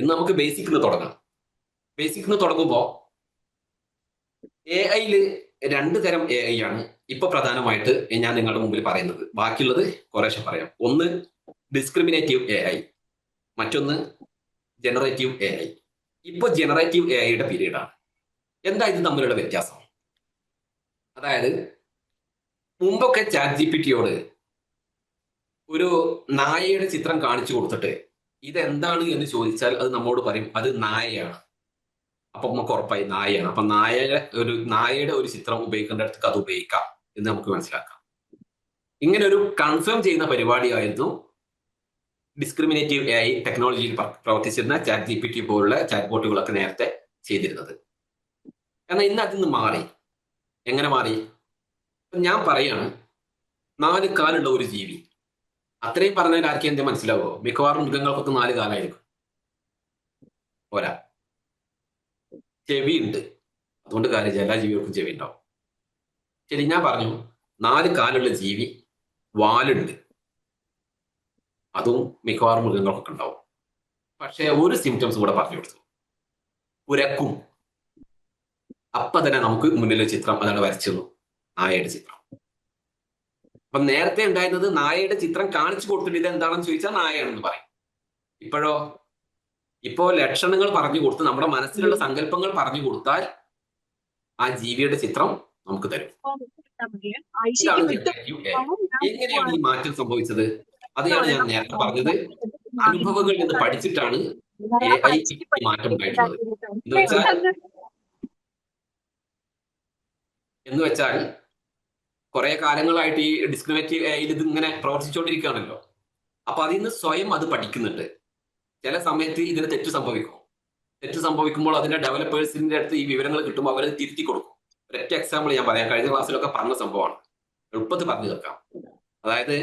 ഇന്ന് നമുക്ക് ബേസിക് തുടങ്ങാം. ബേസിക് തുടങ്ങുമ്പോൾ എ ഐയില് രണ്ട് തരം എ ഐ ആണ് ഇപ്പൊ പ്രധാനമായിട്ട് ഞാൻ നിങ്ങളുടെ മുമ്പിൽ പറയുന്നത്. ബാക്കിയുള്ളത് കുറേശ്ശെ പറയാം. ഒന്ന് ഡിസ്ക്രിമിനേറ്റീവ് എ ഐ, മറ്റൊന്ന് ജനറേറ്റീവ് എ ഐ. ഇപ്പൊ ജനറേറ്റീവ് എ ഐയുടെ പീരീഡാണ്. എന്താ ഇത് തമ്മിലുള്ള വ്യത്യാസം? അതായത് മുമ്പൊക്കെ ചാറ്റ് ജി പി ടിയോട് ഒരു നായയുടെ ചിത്രം കാണിച്ചു കൊടുത്തിട്ട് ഇതെന്താണ് എന്ന് ചോദിച്ചാൽ അത് നമ്മോട് പറയും അത് നായയാണ്. അപ്പൊ നമുക്ക് ഉറപ്പായി നായയാണ്. അപ്പൊ നായയുടെ ഒരു ചിത്രം ഉപയോഗിക്കേണ്ട അടുത്ത് അത് ഉപയോഗിക്കാം എന്ന് നമുക്ക് മനസ്സിലാക്കാം. ഇങ്ങനെ ഒരു കൺഫേം ചെയ്യുന്ന പരിപാടിയായിരുന്നു ഡിസ്ക്രിമിനേറ്റീവ് എ ഐ ടെക്നോളജിയിൽ പ്രവർത്തിച്ചിരുന്ന ചാറ്റ് ജി പി ടി പോലുള്ള ചാറ്റ് ബോട്ടുകളൊക്കെ നേരത്തെ ചെയ്തിരുന്നത്. എന്നാൽ ഇന്ന് അതിൽ നിന്ന് മാറി. എങ്ങനെ മാറി? ഞാൻ പറയാണ്, 4 കാലുള്ള ഒരു ജീവി. അത്രയും പറഞ്ഞാൽ ആർക്കും എന്താ മനസ്സിലാവുമോ? മിക്കവാറും മൃഗങ്ങൾക്കൊക്കെ 4 കാലായിരിക്കും. പോരാ, ചെവി ഉണ്ട്. അതുകൊണ്ട് കാര്യം എല്ലാ ജീവികൾക്കും ചെവി ഉണ്ടാവും. ശരി, ഞാൻ പറഞ്ഞു 4 കാലുള്ള ജീവി, വാലുണ്ട്. അതും മിക്കവാറും മൃഗങ്ങൾക്കൊക്കെ ഉണ്ടാവും. പക്ഷെ ഒരു സിംറ്റംസ് കൂടെ പറഞ്ഞു കൊടുത്തു, കുരക്കും. അപ്പൊ തന്നെ നമുക്ക് മുന്നിലെ ചിത്രം അതാണ് വരച്ചത്, നായയുടെ ചിത്രം. അപ്പൊ നേരത്തെ ഉണ്ടായിരുന്നത് നായയുടെ ചിത്രം കാണിച്ചു കൊടുത്തിട്ട് ഇത് എന്താണെന്ന് ചോദിച്ചാൽ നായയാണെന്ന് പറയും. ഇപ്പോ ലക്ഷണങ്ങൾ പറഞ്ഞു കൊടുത്ത് നമ്മുടെ മനസ്സിലുള്ള സങ്കല്പങ്ങൾ പറഞ്ഞു കൊടുത്താൽ ആ ജീവിയുടെ ചിത്രം നമുക്ക് തരും. ഇതാണ് ജനറേറ്റീവ് എ ഐ. എങ്ങനെയാണ് ഈ മാറ്റം സംഭവിച്ചത്? അതെയാണ് ഞാൻ നേരത്തെ പറഞ്ഞത്. അനുഭവങ്ങളിൽ നിന്ന് പഠിച്ചിട്ടാണ് എ ഐ മാറ്റം ഉണ്ടായിട്ടുള്ളത്. എന്ന് വെച്ചാൽ കുറെ കാലങ്ങളായിട്ട് ഈ ഡിസ്ക്രിമിനേറ്റീവ് എ ഐയിൽ ഇത് ഇങ്ങനെ പ്രവർത്തിച്ചുകൊണ്ടിരിക്കുകയാണല്ലോ. അപ്പൊ അതിൽ നിന്ന് സ്വയം അത് പഠിക്കുന്നുണ്ട്. ചില സമയത്ത് ഇതിന് തെറ്റ് സംഭവിക്കും. തെറ്റ് സംഭവിക്കുമ്പോൾ അതിന്റെ ഡെവലപ്പേഴ്സിന്റെ അടുത്ത് ഈ വിവരങ്ങൾ കിട്ടുമ്പോൾ അവരത് തിരുത്തി കൊടുക്കും. ഒരൊറ്റ എക്സാമ്പിൾ ഞാൻ പറയാം. കഴിഞ്ഞ ക്ലാസ്സിലൊക്കെ പറഞ്ഞ സംഭവമാണ്, എളുപ്പത്തിൽ പറഞ്ഞു തീർക്കാം. അതായത്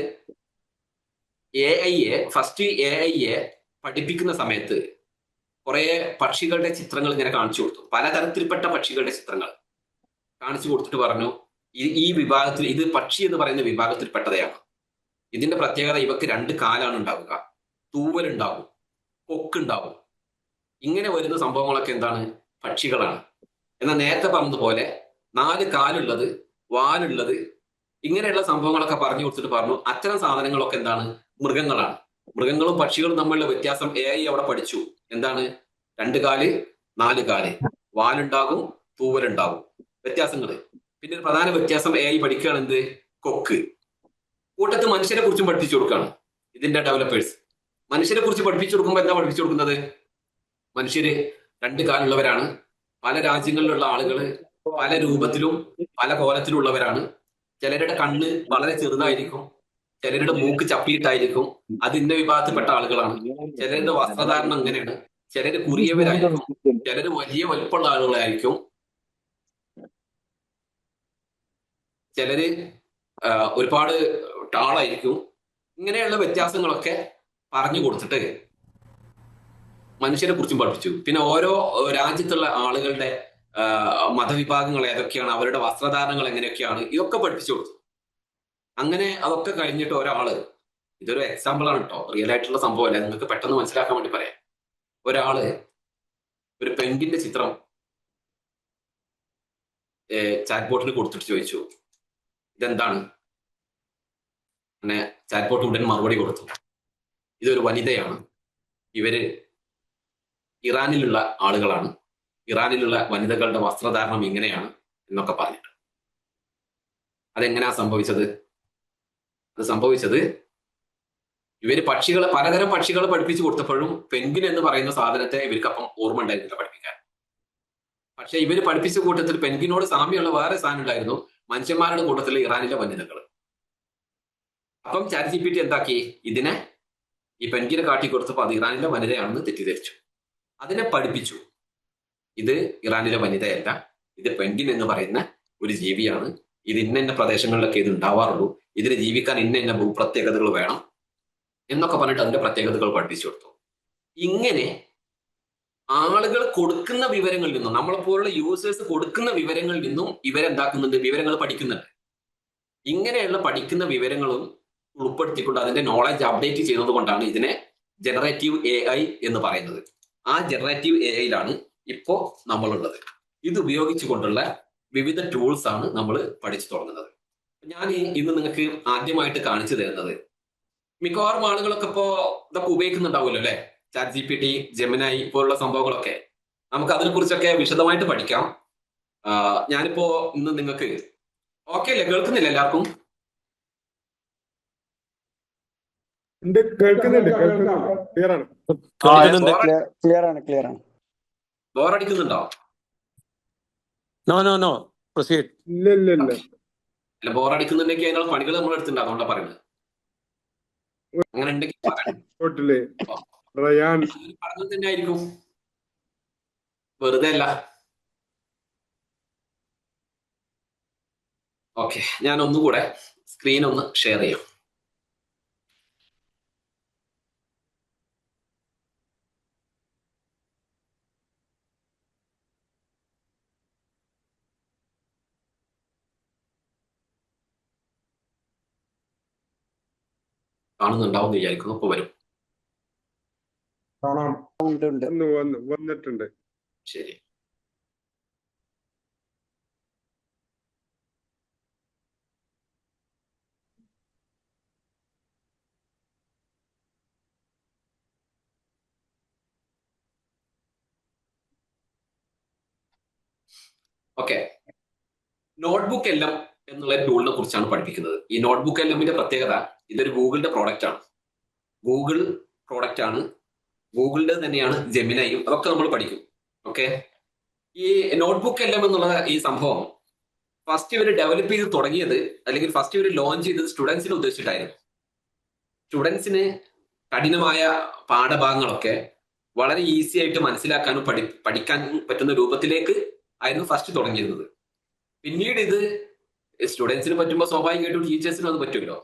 ഫസ്റ്റ് എ ഐയെ പഠിപ്പിക്കുന്ന സമയത്ത് കുറെ പക്ഷികളുടെ ചിത്രങ്ങൾ ഇങ്ങനെ കാണിച്ചു കൊടുത്തു. പലതരത്തിൽപ്പെട്ട പക്ഷികളുടെ ചിത്രങ്ങൾ കാണിച്ചു കൊടുത്തിട്ട് പറഞ്ഞു, ഈ വിഭാഗത്തിൽ ഇത് പക്ഷി എന്ന് പറയുന്ന വിഭാഗത്തിൽപ്പെട്ടതാണ്. ഇതിന്റെ പ്രത്യേകത ഇവക്ക് 2 കാലാണ് ഉണ്ടാവുക, തൂവലുണ്ടാവും, കൊക്കുണ്ടാവും. ഇങ്ങനെ വരുന്ന സംഭവങ്ങളൊക്കെ എന്താണ്? പക്ഷികളാണ്. എന്നാൽ നേരത്തെ പറഞ്ഞതുപോലെ 4 കാലുള്ളത്, വാലുള്ളത്, ഇങ്ങനെയുള്ള സംഭവങ്ങളൊക്കെ പറഞ്ഞു കൊടുത്തിട്ട് പറഞ്ഞു അത്തരം സാധനങ്ങളൊക്കെ എന്താണ്? മൃഗങ്ങളാണ്. മൃഗങ്ങളും പക്ഷികളും തമ്മിലുള്ള വ്യത്യാസം എ ഐ അവിടെ പഠിച്ചു. എന്താണ്? 2 കാല്, 4 കാല്, വാലുണ്ടാകും, തൂവലുണ്ടാകും, വ്യത്യാസങ്ങൾ. പിന്നെ ഒരു പ്രധാന വ്യത്യാസം എ ഐ പഠിക്കുകയാണ് എന്ത്? കൊക്ക്. കൂട്ടത്ത് മനുഷ്യരെ കുറിച്ചും പഠിപ്പിച്ചു കൊടുക്കുകയാണ് ഇതിന്റെ ഡെവലപ്പേഴ്സ്. മനുഷ്യരെ കുറിച്ച് പഠിപ്പിച്ചു കൊടുക്കുമ്പോൾ എന്താ പഠിപ്പിച്ചു കൊടുക്കുന്നത്? മനുഷ്യര് 2 കാലുള്ളവരാണ്. പല രാജ്യങ്ങളിലുള്ള ആളുകൾ പല രൂപത്തിലും പല കോലത്തിലുള്ളവരാണ്. ചിലരുടെ കണ്ണ് വളരെ ചെറുതായിരിക്കും, ചിലരുടെ മൂക്ക് ചപ്പിയിട്ടായിരിക്കും, അത് ഇന്ന വിഭാഗത്തിൽപ്പെട്ട ആളുകളാണ്. ചിലരുടെ വസ്ത്രധാരണം അങ്ങനെയാണ്. ചിലര് കുറിയവരായിരിക്കും, ചിലര് വലിയ വലുപ്പമുള്ള ആളുകളായിരിക്കും, ചിലര് ഒരുപാട് ടാളായിരിക്കും. ഇങ്ങനെയുള്ള വ്യത്യാസങ്ങളൊക്കെ പറഞ്ഞു കൊടുത്തിട്ട് മനുഷ്യരെ കുറിച്ചും പഠിപ്പിച്ചു. പിന്നെ ഓരോ രാജ്യത്തുള്ള ആളുകളുടെ മതവിഭാഗങ്ങൾ ഏതൊക്കെയാണ്, അവരുടെ വസ്ത്രധാരണങ്ങൾ എങ്ങനെയൊക്കെയാണ്, ഇതൊക്കെ പഠിപ്പിച്ചു കൊടുത്തു. അങ്ങനെ അതൊക്കെ കഴിഞ്ഞിട്ട് ഒരാള്, ഇതൊരു എക്സാമ്പിൾ ആണ് കേട്ടോ, റിയൽ ആയിട്ടുള്ള സംഭവമല്ല, നിങ്ങൾക്ക് പെട്ടെന്ന് മനസ്സിലാക്കാൻ വേണ്ടി പറയാം. ഒരാള് ഒരു പെൻഗിന്റെ ചിത്രം ചാറ്റ് ബോട്ടിന് കൊടുത്തിട്ട് ചോദിച്ചു ഇതെന്താണ്? അങ്ങനെ ചാറ്റ് ബോട്ട് ഉടൻ മറുപടി കൊടുത്തു, ഇതൊരു വനിതയാണ്, ഇവര് ഇറാനിലുള്ള ആളുകളാണ്, ഇറാനിലുള്ള വനിതകളുടെ വസ്ത്രധാരണം ഇങ്ങനെയാണ് എന്നൊക്കെ പറഞ്ഞിട്ട്. അതെങ്ങനെയാ സംഭവിച്ചത്? അത് സംഭവിച്ചത് ഇവര് പലതരം പക്ഷികളെ പഠിപ്പിച്ചു കൊടുത്തപ്പോഴും പെൻഗിൻ എന്ന് പറയുന്ന സാധനത്തെ ഇവർക്കപ്പം ഓർമ്മ ഉണ്ടായിരുന്നില്ല പഠിപ്പിക്കാൻ. പക്ഷെ ഇവര് പഠിപ്പിച്ച കൂട്ടത്തിൽ പെൻഗിനോട് സാമ്യമുള്ള വേറെ സാധനം ഉണ്ടായിരുന്നു, മനുഷ്യന്മാരുടെ കൂട്ടത്തിൽ ഇറാനിലെ വനിതകൾ. അപ്പം ചാറ്റ് ജി പി ടി എന്താക്കി? ഇതിനെ ഈ പെൻഗിനെ കാട്ടിക്കൊടുത്തപ്പോൾ അത് ഇറാനിലെ വനിതയാണെന്ന് തെറ്റിദ്ധരിച്ചു. അതിനെ പഠിപ്പിച്ചു, ഇത് ഇറാനിലെ വനിതയല്ല, ഇത് പെൻഗിൻ എന്ന് പറയുന്ന ഒരു ജീവിയാണ്, ഇത് ഇന്ന പ്രദേശങ്ങളിലൊക്കെ ഇത് ഉണ്ടാവാറുള്ളൂ, ഇതിന് ജീവിക്കാൻ ഇന്ന ഭൂപ്രത്യേകതകൾ വേണം എന്നൊക്കെ പറഞ്ഞിട്ട് അതിന്റെ പ്രത്യേകതകൾ പഠിപ്പിച്ചു കൊടുത്തു. ഇങ്ങനെ ആളുകൾ കൊടുക്കുന്ന വിവരങ്ങളിൽ നിന്നും, നമ്മളെപ്പോലുള്ള യൂസേഴ്സ് കൊടുക്കുന്ന വിവരങ്ങളിൽ നിന്നും ഇവരെന്താക്കുന്നുണ്ട്? വിവരങ്ങൾ പഠിക്കുന്നുണ്ട്. ഇങ്ങനെയുള്ള പഠിക്കുന്ന വിവരങ്ങളും ഉൾപ്പെടുത്തിക്കൊണ്ട് അതിന്റെ നോളജ് അപ്ഡേറ്റ് ചെയ്യുന്നത് കൊണ്ടാണ് ഇതിനെ ജനറേറ്റീവ് എ ഐ എന്ന് പറയുന്നത്. ആ ജനറേറ്റീവ് എ ഐയിലാണ് ഇപ്പോ നമ്മളുള്ളത്. ഇത് ഉപയോഗിച്ചുകൊണ്ടുള്ള വിവിധ ടൂൾസ് ആണ് നമ്മൾ പഠിച്ചു തുടങ്ങുന്നത്. ഞാൻ ഇന്ന് നിങ്ങൾക്ക് ആദ്യമായിട്ട് കാണിച്ചു തരുന്നത്, മിക്കവാറും ആളുകളൊക്കെ ഇപ്പോ ഇതൊക്കെ ഉപയോഗിക്കുന്നുണ്ടാവുമല്ലോ അല്ലെ, ചാറ്റ് GPT, ജെമിനായി പോലുള്ള സംഭവങ്ങളൊക്കെ. നമുക്ക് അതിനെ കുറിച്ചൊക്കെ വിശദമായിട്ട് പഠിക്കാം. ഞാനിപ്പോ ഇന്ന് നിങ്ങൾക്ക് ഓക്കെ അല്ലേ, കേൾക്കുന്നില്ല എല്ലാവർക്കും? കേൾക്കുന്നുണ്ട്. ക്ലിയർ ആണ്. ബോറടിക്കുന്നുണ്ടോ? No proceed. ഇല്ല. അല്ല, ബോറടിക്കുന്നുണ്ടെങ്കിൽ അതിനുള്ള പണികൾ നമ്മൾ എടുത്തിട്ടുണ്ട്, അതുകൊണ്ടാണ് പറയുന്നത്. അങ്ങനെ ഉണ്ടെങ്കിൽ പറഞ്ഞത് തന്നെ ആയിരിക്കും, വെറുതെ അല്ല. ഓക്കെ, ഞാൻ ഒന്നുകൂടെ സ്ക്രീൻ ഒന്ന് ഷെയർ ചെയ്യാം. കാണുന്നുണ്ടാവും എന്ന് വിചാരിക്കുന്നു. ഇപ്പൊ വരും. വന്നിട്ടുണ്ട്. ശരി. ഓക്കെ, നോട്ട്ബുക്ക് എല്ലാം എന്നുള്ള ടൂളിനെ കുറിച്ചാണ് പഠിപ്പിക്കുന്നത്. ഈ നോട്ട്ബുക്ക് എല്ലാമിന്റെ പ്രത്യേകത, ഇതൊരു ഗൂഗിളിന്റെ പ്രോഡക്റ്റ് ആണ്. ഗൂഗിൾ പ്രോഡക്റ്റ് ആണ്, ഗൂഗിളിന്റെ തന്നെയാണ് ജെമിനയും, അതൊക്കെ നമ്മൾ പഠിക്കും. ഓക്കെ, ഈ നോട്ട്ബുക്ക് എല്ലാം എന്നുള്ള ഈ സംഭവം ഫസ്റ്റ് ഇവർ ഡെവലപ്പ് ചെയ്ത് തുടങ്ങിയത്, അല്ലെങ്കിൽ ഫസ്റ്റ് ഇവർ ലോഞ്ച് ചെയ്തത് സ്റ്റുഡൻസിനെ ഉദ്ദേശിച്ചിട്ടായിരുന്നു. സ്റ്റുഡൻസിന് കഠിനമായ പാഠഭാഗങ്ങളൊക്കെ വളരെ ഈസി ആയിട്ട് മനസ്സിലാക്കാനും പഠിക്കാനും പറ്റുന്ന രൂപത്തിലേക്ക് ആയിരുന്നു ഫസ്റ്റ് തുടങ്ങിയിരുന്നത്. പിന്നീട് ഇത് സ്റ്റുഡൻസിന് പറ്റുമ്പോൾ സ്വാഭാവികമായിട്ടും ടീച്ചേഴ്സിനും അത് പറ്റുമല്ലോ,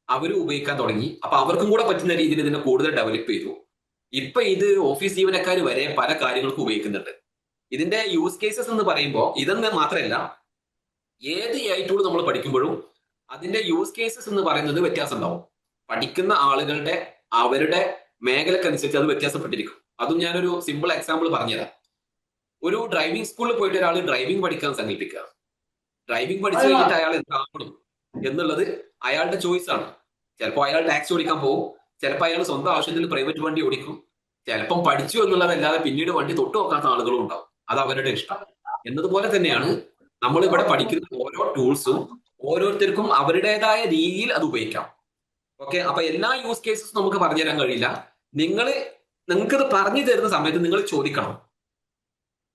അവരും ഉപയോഗിക്കാൻ തുടങ്ങി. അപ്പൊ അവർക്കും കൂടെ പറ്റുന്ന രീതിയിൽ ഇതിനെ കൂടുതൽ ഡെവലപ്പ് ചെയ്തു. ഇപ്പൊ ഇത് ഓഫീസ് ജീവനക്കാർ വരെ പല കാര്യങ്ങൾക്കും ഉപയോഗിക്കുന്നുണ്ട്. ഇതിന്റെ യൂസ് കേസസ് എന്ന് പറയുമ്പോൾ ഇതെന്ന് മാത്രമല്ല, ഏത് AI ടൂൾ നമ്മൾ പഠിക്കുമ്പോഴും അതിന്റെ യൂസ് കേസസ് എന്ന് പറയുന്നത് വ്യത്യാസം ഉണ്ടാവും. പഠിക്കുന്ന ആളുകളുടെ അവരുടെ മേഖലക്കനുസരിച്ച് അത് വ്യത്യാസപ്പെട്ടിരിക്കും. അതും ഞാനൊരു സിമ്പിൾ എക്സാമ്പിൾ പറഞ്ഞുതരാം. ഒരു ഡ്രൈവിംഗ് സ്കൂളിൽ പോയിട്ട് ഒരാൾ ഡ്രൈവിംഗ് പഠിക്കാൻ സങ്കല്പിക്കുക. ഡ്രൈവിംഗ് പഠിച്ചു കഴിഞ്ഞിട്ട് അയാൾ എന്താവണം എന്നുള്ളത് അയാളുടെ ചോയ്സ് ആണ്. ചിലപ്പോൾ അയാൾ ടാക്സി ഓടിക്കാൻ പോകും, ചിലപ്പോൾ അയാൾ സ്വന്തം ആവശ്യത്തിന് പ്രൈവറ്റ് വണ്ടി ഓടിക്കും, ചിലപ്പം പഠിച്ചു എന്നുള്ളതല്ലാതെ പിന്നീട് വണ്ടി തൊട്ട് നോക്കാത്ത ആളുകളും ഉണ്ടാവും. അത് അവരുടെ ഇഷ്ടം. എന്നതുപോലെ തന്നെയാണ് നമ്മൾ ഇവിടെ പഠിക്കുന്ന ഓരോ ടൂൾസും ഓരോരുത്തർക്കും അവരുടേതായ രീതിയിൽ അത് ഉപയോഗിക്കാം. ഓക്കെ, അപ്പൊ എല്ലാ യൂസ് കേസസും നമുക്ക് പറഞ്ഞു തരാൻ കഴിയില്ല. നിങ്ങൾക്കത് പറഞ്ഞു തരുന്ന സമയത്ത് നിങ്ങൾ ചോദിക്കണം.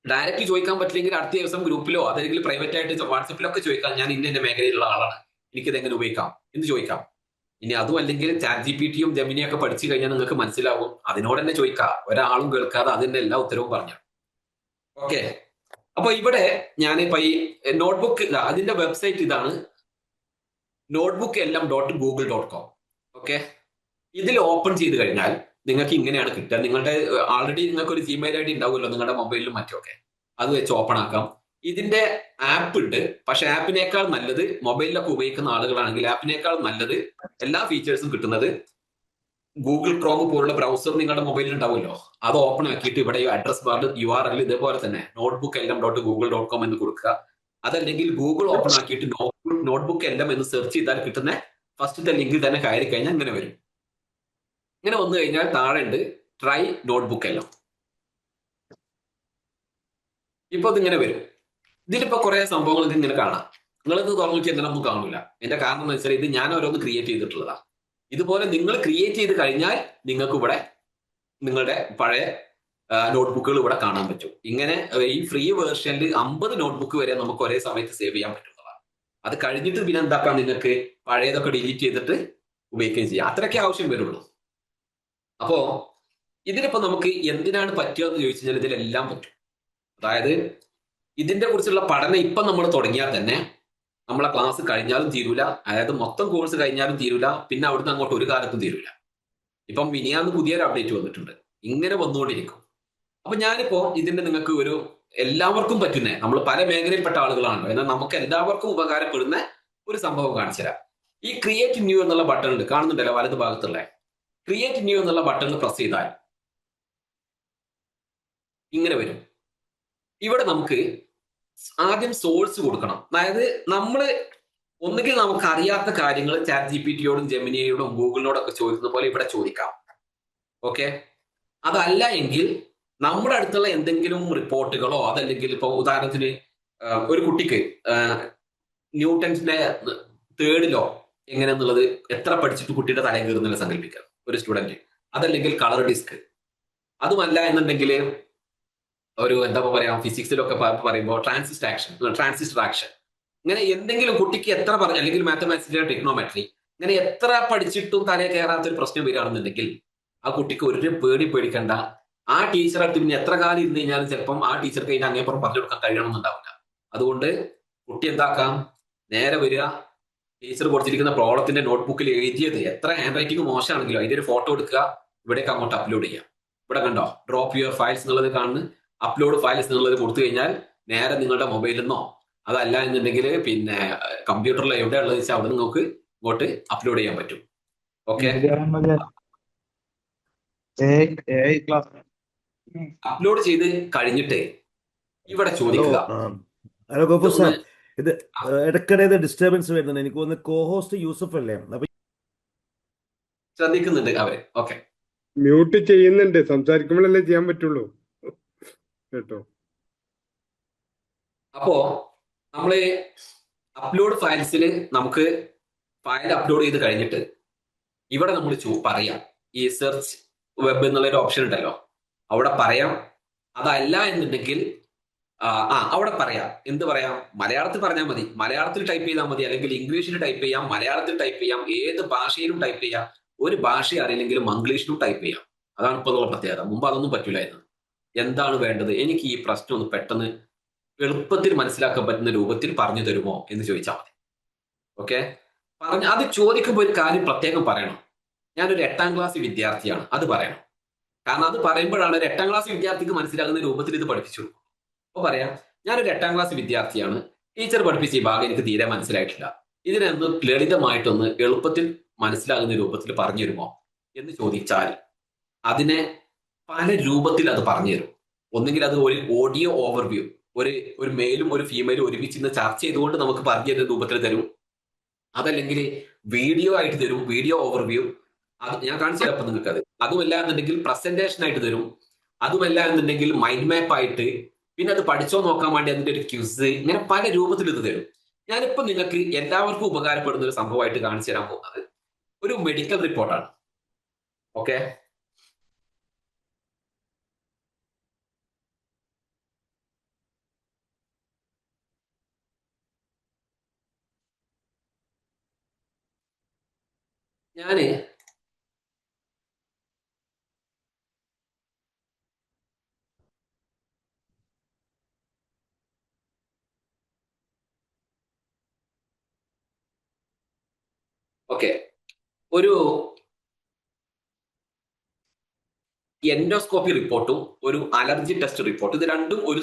ഡയറക്റ്റ് ചോദിക്കാൻ പറ്റില്ലെങ്കിൽ അടുത്ത ദിവസം ഗ്രൂപ്പിലോ അതല്ലെങ്കിൽ പ്രൈവറ്റ് ആയിട്ട് വാട്സപ്പിലൊക്കെ ചോദിക്കാം, ഞാൻ ഇന്ന മേഖലയിലുള്ള ആളാണ്, എനിക്കിത് എങ്ങനെ ഉപയോഗിക്കാം എന്ന് ചോദിക്കാം. ഇനി അതും അല്ലെങ്കിൽ ചാറ്റ് GPTയും ജെമിനിയും ഒക്കെ പഠിച്ചു കഴിഞ്ഞാൽ നിങ്ങൾക്ക് മനസ്സിലാവും, അതിനോട് തന്നെ ചോദിക്കാം. ഒരാളും കേൾക്കാതെ അതിന്റെ എല്ലാ ഉത്തരവും പറഞ്ഞു. ഓക്കെ, അപ്പൊ ഇവിടെ ഞാനിപ്പോ ഈ നോട്ട്ബുക്ക്, അതിന്റെ വെബ്സൈറ്റ് ഇതാണ്, notebookellam.google.com. ഓക്കെ, ഇതിൽ ഓപ്പൺ ചെയ്ത് കഴിഞ്ഞാൽ നിങ്ങൾക്ക് ഇങ്ങനെയാണ് കിട്ടുക. നിങ്ങളുടെ ആൾറെഡി നിങ്ങൾക്ക് ഒരു Gmail ID ഉണ്ടാവുമല്ലോ നിങ്ങളുടെ മൊബൈലിലും മറ്റൊക്കെ, അത് വെച്ച് ഓപ്പൺ ആക്കാം. ഇതിന്റെ ആപ്പ് ഉണ്ട്, പക്ഷെ ആപ്പിനേക്കാൾ നല്ലത്, മൊബൈലിലൊക്കെ ഉപയോഗിക്കുന്ന ആളുകളാണെങ്കിൽ ആപ്പിനേക്കാൾ നല്ലത് എല്ലാ ഫീച്ചേഴ്സും കിട്ടുന്നത് ഗൂഗിൾ ക്രോം പോലുള്ള ബ്രൗസർ നിങ്ങളുടെ മൊബൈലിൽ ഉണ്ടാവുമല്ലോ, അത് ഓപ്പൺ ആക്കിയിട്ട് ഇവിടെ അഡ്രസ് ബാറിൽ URL ഇതേപോലെ തന്നെ notebookellam.google.com എന്ന് കൊടുക്കുക. അതല്ലെങ്കിൽ ഗൂഗിൾ ഓപ്പൺ ആക്കിയിട്ട് നോട്ട്ബുക്ക് എല്ലാം എന്ന് സെർച്ച് ചെയ്താൽ കിട്ടുന്ന ഫസ്റ്റത്തെ ലിങ്കിൽ തന്നെ കയറി കഴിഞ്ഞാൽ ഇങ്ങനെ വരും. ഇങ്ങനെ വന്നു കഴിഞ്ഞാൽ താഴെ ഉണ്ട് ട്രൈ നോട്ട്ബുക്ക് എല്ലാം. ഇപ്പൊ ഇതിങ്ങനെ വരും. ഇതിലിപ്പോ കുറെ സംഭവങ്ങൾ ഇങ്ങനെ കാണാം. നിങ്ങളിത് തുറന്നു എന്തിനൊന്നും കാണൂല. എന്റെ കാരണം എന്ന് വെച്ചാൽ ഇത് ഞാൻ ഓരോന്ന് ക്രിയേറ്റ് ചെയ്തിട്ടുള്ളതാ. ഇതുപോലെ നിങ്ങൾ ക്രിയേറ്റ് ചെയ്ത് കഴിഞ്ഞാൽ നിങ്ങൾക്ക് ഇവിടെ നിങ്ങളുടെ പഴയ നോട്ട്ബുക്കുകൾ ഇവിടെ കാണാൻ പറ്റും. ഇങ്ങനെ ഈ ഫ്രീ വേർഷനിൽ 50 നോട്ട്ബുക്ക് വരെ നമുക്ക് ഒരേ സമയത്ത് സേവ് ചെയ്യാൻ പറ്റുന്നതാണ്. അത് കഴിഞ്ഞിട്ട് പിന്നെ എന്താക്കാം, നിങ്ങൾക്ക് പഴയതൊക്കെ ഡിലീറ്റ് ചെയ്തിട്ട് ഉപയോഗിക്കുകയും ചെയ്യാം. അത്രയ്ക്ക് ആവശ്യം വരുള്ളൂ. അപ്പോ ഇതിലിപ്പോ നമുക്ക് എന്തിനാണ് പറ്റുക എന്ന് ചോദിച്ചു കഴിഞ്ഞാൽ ഇതിലെല്ലാം പറ്റും. അതായത് ഇതിന്റെ കുറിച്ചുള്ള പഠനം ഇപ്പൊ നമ്മൾ തുടങ്ങിയാൽ തന്നെ നമ്മളെ ക്ലാസ് കഴിഞ്ഞാലും തീരൂല, അതായത് മൊത്തം കോഴ്സ് കഴിഞ്ഞാലും തീരൂല, പിന്നെ അവിടുന്ന് അങ്ങോട്ട് ഒരു കാലത്തും തീരൂല. ഇപ്പം മിനിയാന്ന് പുതിയൊരു അപ്ഡേറ്റ് വന്നിട്ടുണ്ട്. ഇങ്ങനെ വന്നുകൊണ്ടിരിക്കും. അപ്പൊ ഞാനിപ്പോ ഇതിന്റെ നിങ്ങൾക്ക് ഒരു എല്ലാവർക്കും പറ്റുന്ന, നമ്മൾ പല മേഖലയിൽപ്പെട്ട ആളുകളാണല്ലോ, എന്നാൽ നമുക്ക് എല്ലാവർക്കും ഉപകാരപ്പെടുന്ന ഒരു സംഭവം കാണിച്ചുതരാം. ഈ ക്രിയേറ്റ് ന്യൂ എന്നുള്ള ബട്ടൺ ഉണ്ട്, കാണുന്നുണ്ടല്ലോ വലത് ഭാഗത്തുള്ള ക്രിയേറ്റ് ന്യൂ എന്നുള്ള ബട്ടൺ പ്രസ് ചെയ്താൽ ഇങ്ങനെ വരും. ഇവിടെ നമുക്ക് ആദ്യം സോഴ്സ് കൊടുക്കണം. അതായത് നമ്മള് ഒന്നുകിൽ നമുക്ക് അറിയാത്ത കാര്യങ്ങൾ ചാറ്റ് ജി പി ടിയോടും ജെമിനിയോടും ഗൂഗിളിനോടൊക്കെ ചോദിക്കുന്ന പോലെ ഇവിടെ ചോദിക്കാം. ഓക്കെ, അതല്ല എങ്കിൽ നമ്മുടെ അടുത്തുള്ള എന്തെങ്കിലും റിപ്പോർട്ടുകളോ അതല്ലെങ്കിൽ ഇപ്പൊ ഉദാഹരണത്തിന് ഒരു കുട്ടിക്ക് ന്യൂട്ടൺസിന്റെ തേർഡ് ലോ എങ്ങനെയെന്നുള്ളത് എത്ര പഠിച്ചിട്ട് കുട്ടിയുടെ തലയിൽ കയറുന്നില്ല സങ്കല്പിക്കാം ഒരു സ്റ്റുഡന്റ്. അതല്ലെങ്കിൽ കളർ ഡിസ്ക്. അതുമല്ല എന്നുണ്ടെങ്കിൽ ഒരു എന്താ പറയാ ഫിസിക്സിലൊക്കെ പറയുമ്പോൾ ട്രാൻസിസ്റ്റർ ആക്ഷൻ, ഇങ്ങനെ എന്തെങ്കിലും കുട്ടിക്ക് എത്ര പറഞ്ഞു, അല്ലെങ്കിൽ മാത്തമാറ്റിക്സിലെ ടെക്നോമെട്രി, ഇങ്ങനെ എത്ര പഠിച്ചിട്ടും തലയിൽ കയറാത്ത ഒരു പ്രശ്നം വരികയാണെന്നുണ്ടെങ്കിൽ ആ കുട്ടിക്ക് ഒരു പേടിക്കണ്ട. ആ ടീച്ചർ അടുത്ത് പിന്നെ എത്ര കാലം ഇരുന്ന് കഴിഞ്ഞാലും ചിലപ്പം ആ ടീച്ചർക്ക് അതിന് അങ്ങേപ്പുറം പറഞ്ഞു കൊടുക്കാൻ കഴിയണമെന്നുണ്ടാവില്ല. അതുകൊണ്ട് കുട്ടി എന്താക്കാം, നേരെ വരിക, ടീച്ചർ കൊടുത്തിരിക്കുന്ന പ്രോബ്ലത്തിന്റെ നോട്ട്ബുക്കിൽ എഴുതിയത് എത്ര ഹാൻഡ് റൈറ്റിംഗ് മോശമാണെങ്കിലും അതിന്റെ ഒരു ഫോട്ടോ എടുക്കുക, ഇവിടേക്ക് അങ്ങോട്ട് അപ്ലോഡ് ചെയ്യാം. ഇവിടെ കണ്ടോ, ഡ്രോപ്പ് യുവർ ഫയൽസ് എന്നുള്ളത് കാണുന്നു, അപ്ലോഡ് ഫയൽസ് എന്നുള്ളത് കൊടുത്തു കഴിഞ്ഞാൽ നേരെ നിങ്ങളുടെ മൊബൈലിൽ നിന്നോ അതല്ല എന്നുണ്ടെങ്കിൽ പിന്നെ കമ്പ്യൂട്ടറിൽ എവിടെ ഉള്ളത് വെച്ചാൽ അവിടെ നിങ്ങൾക്ക് ഇങ്ങോട്ട് അപ്ലോഡ് ചെയ്യാൻ പറ്റും. ഓക്കെ, അപ്ലോഡ് ചെയ്ത് കഴിഞ്ഞിട്ട് ഇവിടെ ചോദിക്കുക. ഹലോ ഗോപു സാർ, ഇത് ഇടയ്ക്കിടെ ഡിസ്റ്റർബൻസ് വരുന്നുണ്ട്. എനിക്ക് തോന്നുന്നു കോഹോസ്റ്റ് യൂസഫ് അല്ലേ? അപ്പൊ ശ്രദ്ധിക്കുന്നുണ്ട് അവര്. ഓക്കെ, മ്യൂട്ട് ചെയ്യുന്നുണ്ട്, സംസാരിക്കുമ്പോഴല്ലേ ചെയ്യാൻ പറ്റുള്ളൂ കേട്ടോ. അപ്പോ നമ്മള് അപ്ലോഡ് ഫയൽസിൽ നമുക്ക് ഫയൽ അപ്ലോഡ് ചെയ്ത് കഴിഞ്ഞിട്ട് ഇവിടെ നമ്മൾ പറയാം, ഈ സെർച്ച് വെബ് എന്നുള്ളൊരു ഓപ്ഷൻ ഉണ്ടല്ലോ, അവിടെ പറയാം. അതല്ല എന്നുണ്ടെങ്കിൽ അവിടെ പറയാം, എന്ത് പറയാം, മലയാളത്തിൽ പറഞ്ഞാൽ മതി, മലയാളത്തിൽ ടൈപ്പ് ചെയ്താൽ മതി, അല്ലെങ്കിൽ ഇംഗ്ലീഷിൽ ടൈപ്പ് ചെയ്യാം, മലയാളത്തിൽ ടൈപ്പ് ചെയ്യാം, ഏത് ഭാഷയിലും ടൈപ്പ് ചെയ്യാം. ഒരു ഭാഷ അറിയില്ലെങ്കിലും മംഗ്ലീഷിലും ടൈപ്പ് ചെയ്യാം. അതാണ് ഇപ്പോൾ ഉള്ള പ്രത്യേകത. മുമ്പ് അതൊന്നും പറ്റില്ലായിരുന്നു. എന്താണ് വേണ്ടത്, എനിക്ക് ഈ പ്രശ്നം ഒന്ന് പെട്ടെന്ന് എളുപ്പത്തിൽ മനസ്സിലാക്കാൻ പറ്റുന്ന രൂപത്തിൽ പറഞ്ഞു തരുമോ എന്ന് ചോദിച്ചാൽ മതി. ഓക്കെ, അത് ചോദിക്കുമ്പോൾ ഒരു കാര്യം പ്രത്യേകം പറയണം, ഞാനൊരു 8ാം ക്ലാസ് വിദ്യാർത്ഥിയാണ്, അത് പറയണം. കാരണം അത് പറയുമ്പോഴാണ് ഒരു 8ാം ക്ലാസ് വിദ്യാർത്ഥിക്ക് മനസ്സിലാകുന്ന രൂപത്തിൽ ഇത് പഠിപ്പിച്ചു. അപ്പോൾ പറയാം, ഞാനൊരു 8ാം ക്ലാസ് വിദ്യാർത്ഥിയാണ്, ടീച്ചർ പഠിപ്പിച്ച ഈ ഭാഗം എനിക്ക് തീരെ മനസ്സിലായിട്ടില്ല, ഇതിനൊന്ന് ലളിതമായിട്ടൊന്ന് എളുപ്പത്തിൽ മനസ്സിലാകുന്ന രൂപത്തിൽ പറഞ്ഞു തരുമോ എന്ന് ചോദിച്ചാൽ അതിനെ പല രൂപത്തിൽ അത് പറഞ്ഞു തരും. ഒന്നെങ്കിൽ അത് ഒരു ഓഡിയോ ഓവർവ്യൂ, ഒരു മെയിലും ഒരു ഫീമെയിലും ഒരുമിച്ച് ഇന്ന് ചർച്ച ചെയ്തുകൊണ്ട് നമുക്ക് പറഞ്ഞു തരുന്ന രൂപത്തിൽ തരും. അതല്ലെങ്കിൽ വീഡിയോ ആയിട്ട് തരും, വീഡിയോ ഓവർവ്യൂ. അത് ഞാൻ കാണിച്ചു തരാം നിങ്ങൾക്ക്. അതുമല്ല എന്നുണ്ടെങ്കിൽ പ്രസന്റേഷൻ ആയിട്ട് തരും. അതുമല്ല എന്നുണ്ടെങ്കിൽ മൈൻഡ് മാപ്പ് ആയിട്ട്, പിന്നെ അത് പഠിച്ചോ നോക്കാൻ വേണ്ടി അതിന്റെ ഒരു ക്വിസ്, ഇങ്ങനെ പല രൂപത്തിൽ ഇത് തരും. ഞാനിപ്പോ നിങ്ങൾക്ക് എല്ലാവർക്കും ഉപകാരപ്പെടുന്ന ഒരു സംഭവമായിട്ട് കാണിച്ചു തരാൻ പോകുന്നത് ഒരു മെഡിക്കൽ റിപ്പോർട്ടാണ്. ഓക്കെ, ഞാന് ഒരു എൻഡോസ്കോപ്പി റിപ്പോർട്ടും ഒരു അലർജി ടെസ്റ്റ് റിപ്പോർട്ടും, ഇത് രണ്ടും ഒരു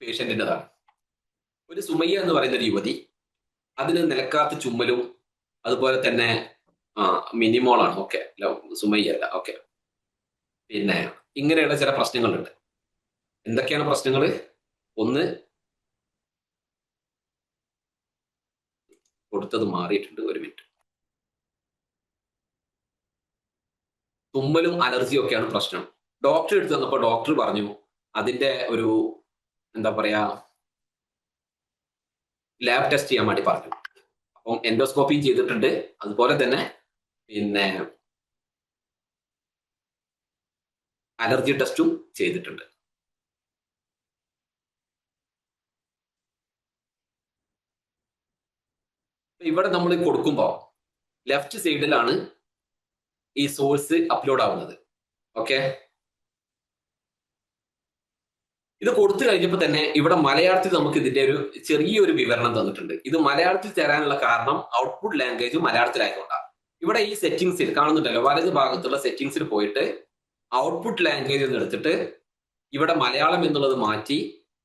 പേഷ്യന്റിൻ്റെതാണ്. ഒരു സുമയ്യ എന്ന് പറയുന്ന ഒരു യുവതി, അതിന് നിലക്കാത്ത ചുമലും അതുപോലെ തന്നെ മിനിമോളാണ്. ഓക്കെ, സുമയ്യ അല്ല. ഓക്കെ, പിന്നെ ഇങ്ങനെയുള്ള ചില പ്രശ്നങ്ങളുണ്ട്. എന്തൊക്കെയാണ് പ്രശ്നങ്ങൾ? ഒന്ന്, കൊടുത്തത് മാറിയിട്ടുണ്ട്, ഒരു മിനിറ്റ്. തുമ്മലും അലർജിയും ഒക്കെയാണ് പ്രശ്നം. ഡോക്ടർ എടുത്ത് തന്നപ്പോൾ ഡോക്ടർ പറഞ്ഞു അതിന്റെ ഒരു എന്താ പറയാ ലാബ് ടെസ്റ്റ് ചെയ്യാൻ വേണ്ടി പറഞ്ഞു. അപ്പം എൻഡോസ്കോപ്പിയും ചെയ്തിട്ടുണ്ട്, അതുപോലെ തന്നെ പിന്നെ അലർജി ടെസ്റ്റും ചെയ്തിട്ടുണ്ട്. ഇവിടെ നമ്മൾ കൊടുക്കുമ്പോൾ ലെഫ്റ്റ് സൈഡിലാണ് ഈ സോഴ്സ് അപ്ലോഡ് ആവുന്നത്. ഓക്കെ, ഇത് കൊടുത്തു കഴിഞ്ഞപ്പോൾ തന്നെ ഇവിടെ മലയാളത്തിൽ നമുക്ക് ഇതിന്റെ ഒരു ചെറിയൊരു വിവരണം തന്നിട്ടുണ്ട്. ഇത് മലയാളത്തിൽ തരാനുള്ള കാരണം ഔട്ട്പുട്ട് ലാംഗ്വേജ് മലയാളത്തിലായതുകൊണ്ടാണ്. ഇവിടെ ഈ സെറ്റിംഗ്സിൽ കാണുന്നുണ്ടല്ലോ, വലത് ഭാഗത്തുള്ള സെറ്റിംഗ്സിൽ പോയിട്ട് ഔട്ട്പുട്ട് ലാംഗ്വേജ് എന്ന് എടുത്തിട്ട് ഇവിടെ മലയാളം എന്നുള്ളത് മാറ്റി